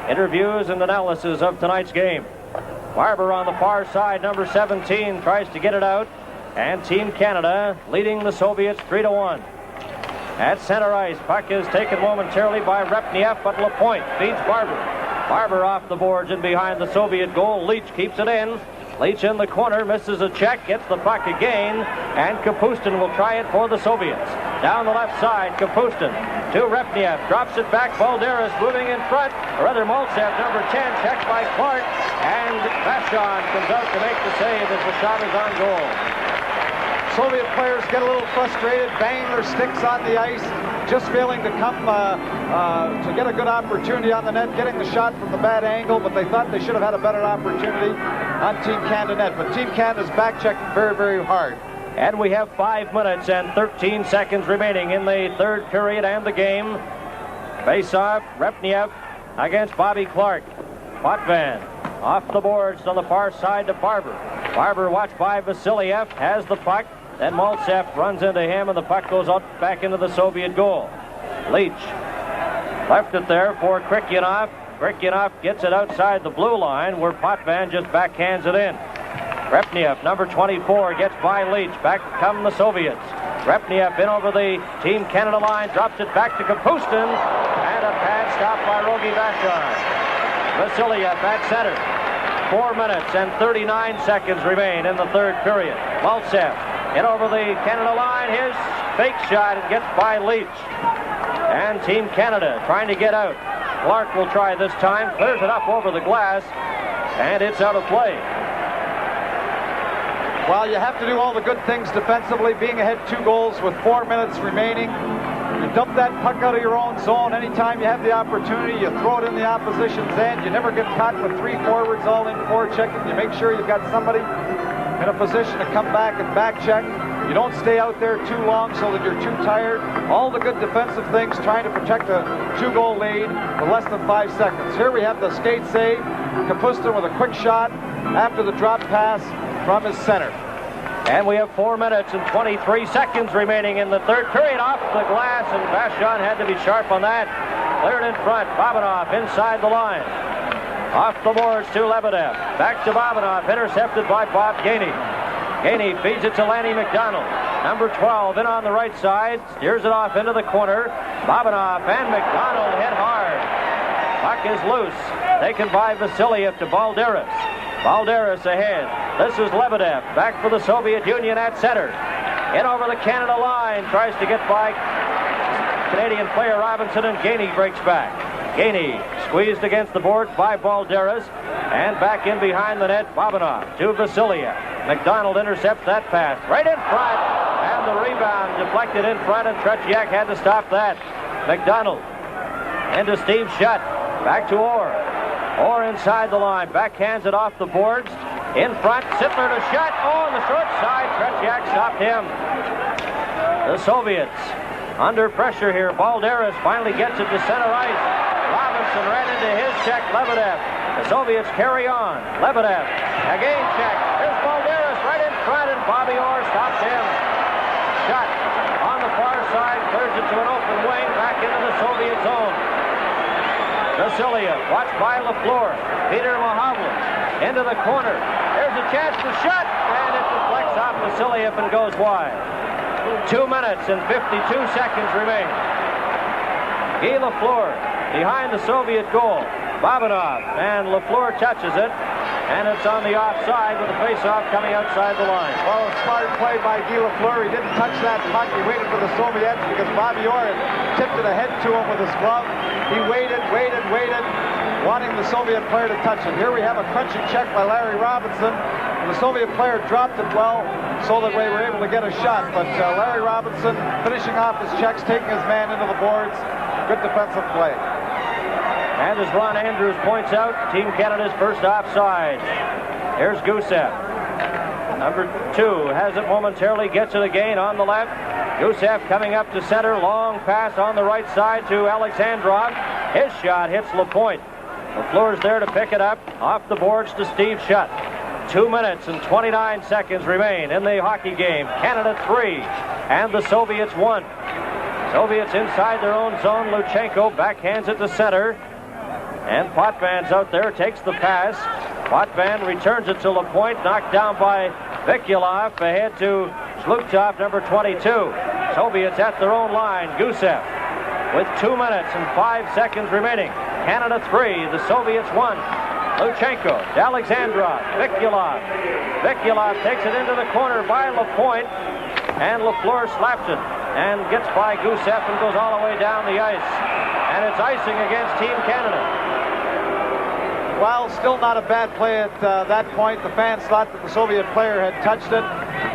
interviews and analysis of tonight's game. Barber on the far side, number 17, tries to get it out. And Team Canada leading the Soviets 3-1. At center ice, puck is taken momentarily by Repniev, but Lapointe feeds Barber. Barber off the boards and behind the Soviet goal. Leach keeps it in. Leach in the corner, misses a check, gets the puck again, and Kapustin will try it for the Soviets. Down the left side, Kapustin to Repniev, drops it back. Balderas moving in front. Or rather, Maltsev, number 10, checked by Clark, and Vachon comes out to make the save as the shot is on goal.
Soviet players get a little frustrated, banging their sticks on the ice, just failing to come to get a good opportunity on the net, getting the shot from the bad angle, but they thought they should have had a better opportunity on Team Canada net. But Team Canada's back checking very, very hard.
And we have 5 minutes and 13 seconds remaining in the third period and the game. Face-off, Repniev against Bobby Clark. Potvin off the boards on the far side to Barber. Barber, watched by Vasiliev, has the puck. Then Maltsev runs into him, and the puck goes out back into the Soviet goal. Leach left it there for Krikyanov. Krikyanov gets it outside the blue line, where Potvin just backhands it in. Repniev, number 24, gets by Leach. Back come the Soviets. Repniev in over the Team Canada line, drops it back to Kapustin, and a pad stop by Rogi Vachon. Vasiliev at center. 4 minutes and 39 seconds remain in the third period. Maltsev in over the Canada line. His fake shot and gets by Leach. And Team Canada trying to get out. Clark will try this time. Clears it up over the glass. And it's out of play.
Well, you have to do all the good things defensively, being ahead 2 goals with 4 minutes remaining. You dump that puck out of your own zone anytime you have the opportunity. You throw it in the opposition's end. You never get caught with 3 forwards all in forechecking. You make sure you've got somebody in a position to come back and back check. You don't stay out there too long so that you're too tired. All the good defensive things, trying to protect a 2-goal lead with less than 5 seconds. Here we have the skate save. Kapustin with a quick shot after the drop pass from his center.
And we have 4 minutes and 23 seconds remaining in the third period. Off the glass, and Vachon had to be sharp on that. Cleared in front. Babanov inside the line. Off the boards to Lebedev. Back to Babanov, intercepted by Bob Gainey. Gainey feeds it to Lanny McDonald. Number 12 in on the right side. Steers it off into the corner. Babanov and McDonald hit hard. Puck is loose. Taken by Vasiliev to Balderas. Balderas ahead. This is Lebedev. Back for the Soviet Union at center. In over the Canada line. Tries to get by Canadian player Robinson, and Gainey breaks back. Gainey squeezed against the boards by Balderas. And back in behind the net, Babanov to Vasiliev. McDonald intercepts that pass. Right in front. And the rebound deflected in front, and Tretiak had to stop that. McDonald into Steve Shutt. Back to Orr. Orr inside the line. Backhands it off the boards. In front, Sittler to Shutt. Oh, on the short side, Tretiak stopped him. The Soviets under pressure here. Balderas finally gets it to center ice. Robinson ran into his check, Lebedev. The Soviets carry on. Lebedev, again check. Here's Balderas right in front, and Bobby Orr stops him. Shutt on the far side, clears it to an open wing, back into the Soviet zone. Vasiliev, watched by LaFleur. Peter Mahovlich into the corner. There's a chance to Shutt, and it deflects off Vasiliev and goes wide. 2 minutes and 52 seconds remain. Guy LaFleur behind the Soviet goal. Babanov, and LaFleur touches it. And it's on the offside with the face-off coming outside the line.
Well, a smart play by Guy Lafleur. He didn't touch that puck. He waited for the Soviets because Bobby Orr had tipped it ahead to him with his glove. He waited, wanting the Soviet player to touch it. Here we have a crunching check by Larry Robinson. And the Soviet player dropped it well so that we were able to get a shot. But Larry Robinson finishing off his checks, taking his man into the boards. Good defensive play.
And as Ron Andrews points out, Team Canada's first offside. Here's Gusev. Number 2 has it momentarily, gets it again on the left. Gusev coming up to center, long pass on the right side to Alexandrov. His shot hits LaPointe. LaFleur's there to pick it up. Off the boards to Steve Shutt. 2 minutes and 29 seconds remain in the hockey game. Canada 3 and the Soviets 1. Soviets inside their own zone. Luchenko backhands it to center. And Potvin's out there, takes the pass. Potvin returns it to LaPointe, knocked down by Vikulov, ahead to Shlukov, number 22. Soviets at their own line. Gusev with 2 minutes and 5 seconds remaining. Canada 3, the Soviets 1. Luchenko, Alexandrov, Vikulov. Vikulov takes it into the corner by LaPointe, and Lafleur slaps it and gets by Gusev and goes all the way down the ice. And it's icing against Team Canada.
Well, still not a bad play at that point. The fans thought that the Soviet player had touched it,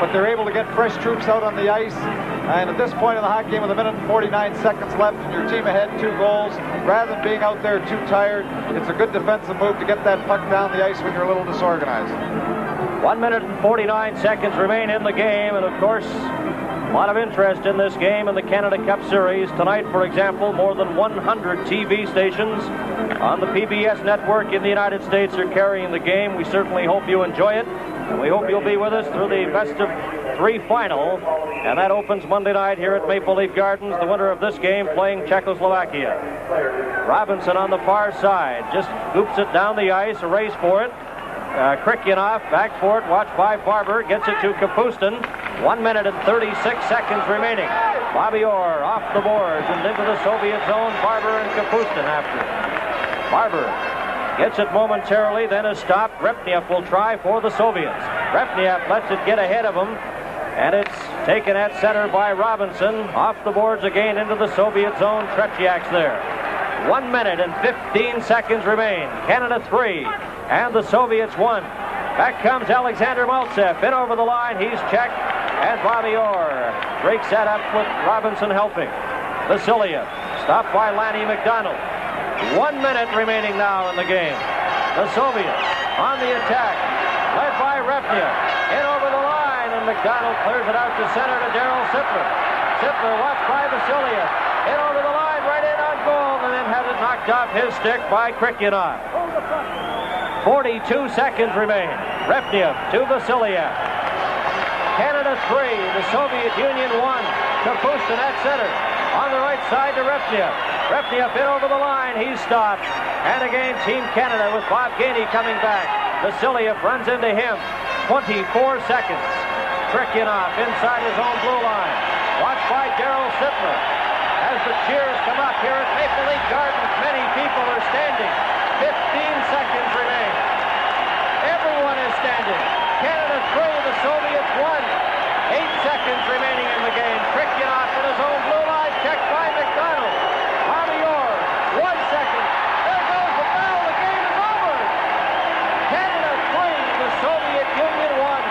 but they're able to get fresh troops out on the ice. And at this point in the hockey game with 1 minute and 49 seconds left and your team ahead 2 goals, rather than being out there too tired, it's a good defensive move to get that puck down the ice when you're a little disorganized.
1 minute and 49 seconds remain in the game, and of course, a lot of interest in this game in the Canada Cup Series. Tonight, for example, more than 100 TV stations on the PBS network in the United States are carrying the game. We certainly hope you enjoy it, and we hope you'll be with us through the best-of-3 final. And that opens Monday night here at Maple Leaf Gardens. The winner of this game playing Czechoslovakia. Robinson on the far side just scoops it down the ice, a race for it. Krikyanov back for it, watched by Barber, gets it to Kapustin. 1 minute and 36 seconds remaining. Bobby Orr off the boards and into the Soviet zone. Barber and Kapustin after. Barber gets it momentarily, then is stopped. Repniev will try for the Soviets. Repniev lets it get ahead of him, and it's taken at center by Robinson. Off the boards again into the Soviet zone. Tretiak's there. 1 minute and 15 seconds remain. Canada 3 and the Soviets 1. Back comes Alexander Maltsev. In over the line, he's checked. And Bobby Orr breaks that up with Robinson helping. Vasiliev stopped by Lanny McDonald. 1 minute remaining now in the game. The Soviets on the attack, led by Repniev. In over the line, and McDonald clears it out to center to Darryl Sittler. Sittler watched by Vasiliev. In over the line, right in on goal, and then has it knocked off his stick by Krikyanov. 42 seconds remain. Repniev to Vasiliev. Canada 3, the Soviet Union 1. Kapustin at center. On the right side to Repniev. Repniev in over the line. He's stopped. And again, Team Canada with Bob Gainey coming back. Vasiliev runs into him. 24 seconds. Krikyanov inside his own blue line. Watched by Darryl Sittler. As the cheers come up here at Maple Leaf Gardens, many people are standing. 15 seconds remain. Everyone is standing. Canada 3, the Soviets 1. 8 seconds remaining in the game. Krikyanov in his own blue line, checked by McDonald. Bobby Orr, 1 second. There goes the bell. The game is over. Canada 3, the Soviet Union 1.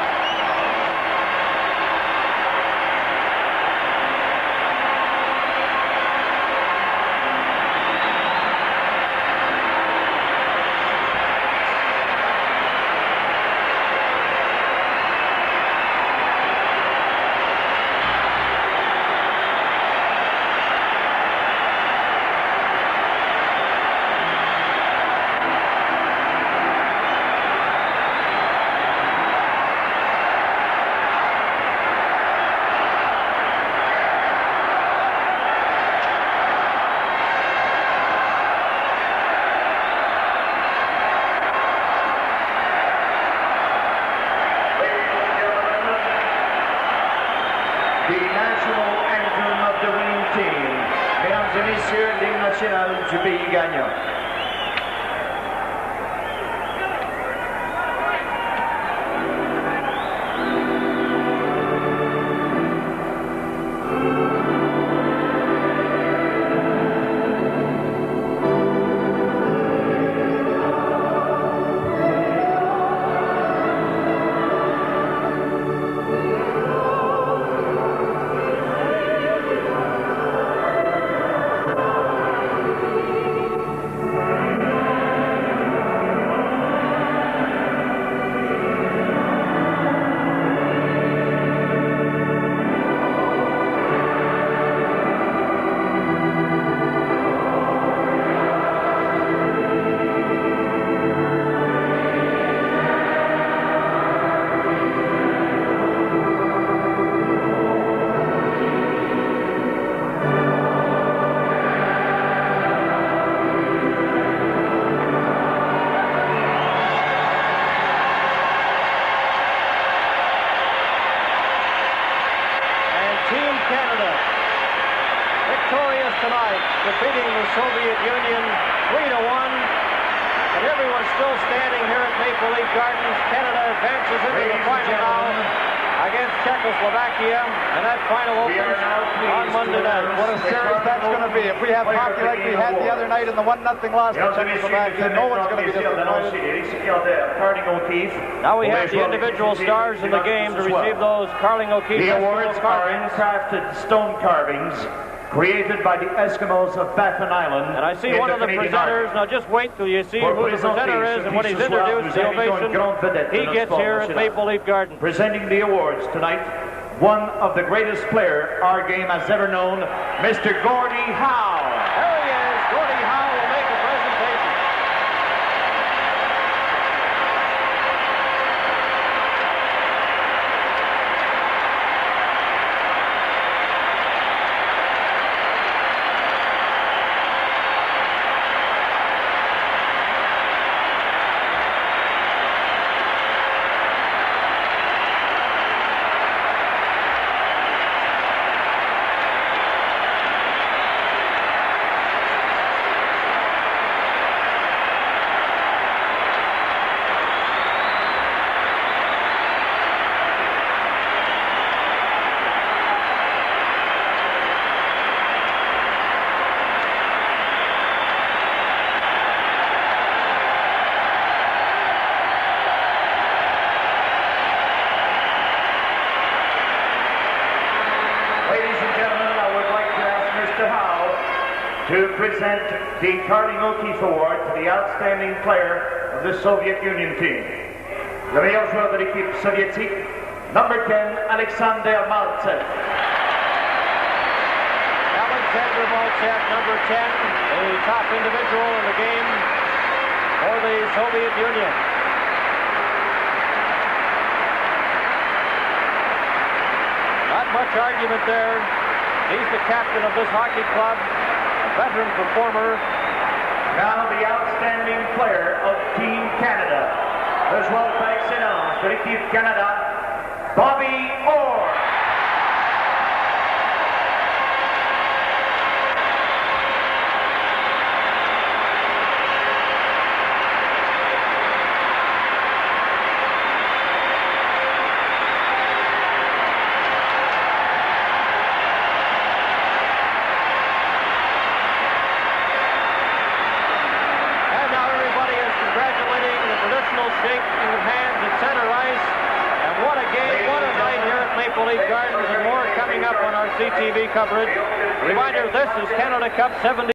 victorious tonight, defeating the Soviet Union 3-1. And everyone's still standing here at Maple Leaf Gardens. Canada advances into the final now against Czechoslovakia, and that final opens on Monday night.
What a series that's going to be. If we have hockey like we had the other night in the 1-0 loss to Czechoslovakia, no one's going to be disappointed.
Now we have the individual stars in the game to receive those Carling O'Keefe.
The awards are handcrafted stone carvings created by the Eskimos of Baffin Island.
And I see one of the presenters. Now just wait till you see who the presenter is and when he's introduced, the ovation he gets here at Maple Leaf Garden.
Presenting the awards tonight, one of the greatest player our game has ever known, Mr. Gordie Howe.
There he is. Gordie Howe will make a presentation.
To present the Carling O'Keefe Award to the outstanding player of the Soviet Union team. Le meilleur joueur de l'équipe soviétique, number 10, Alexander Maltsev.
Alexander Maltsev, number 10, the top individual in the game for the Soviet Union. Not much argument there. He's the captain of this hockey club. Veteran performer.
Now the outstanding player of Team Canada. Le joueur par excellence de l'équipe Canada, Bobby Orr.
Shaking of hands at center ice. And what a game, what a night here at Maple Leaf Gardens, and more coming up on our CTV coverage. Reminder, this is Canada Cup 70.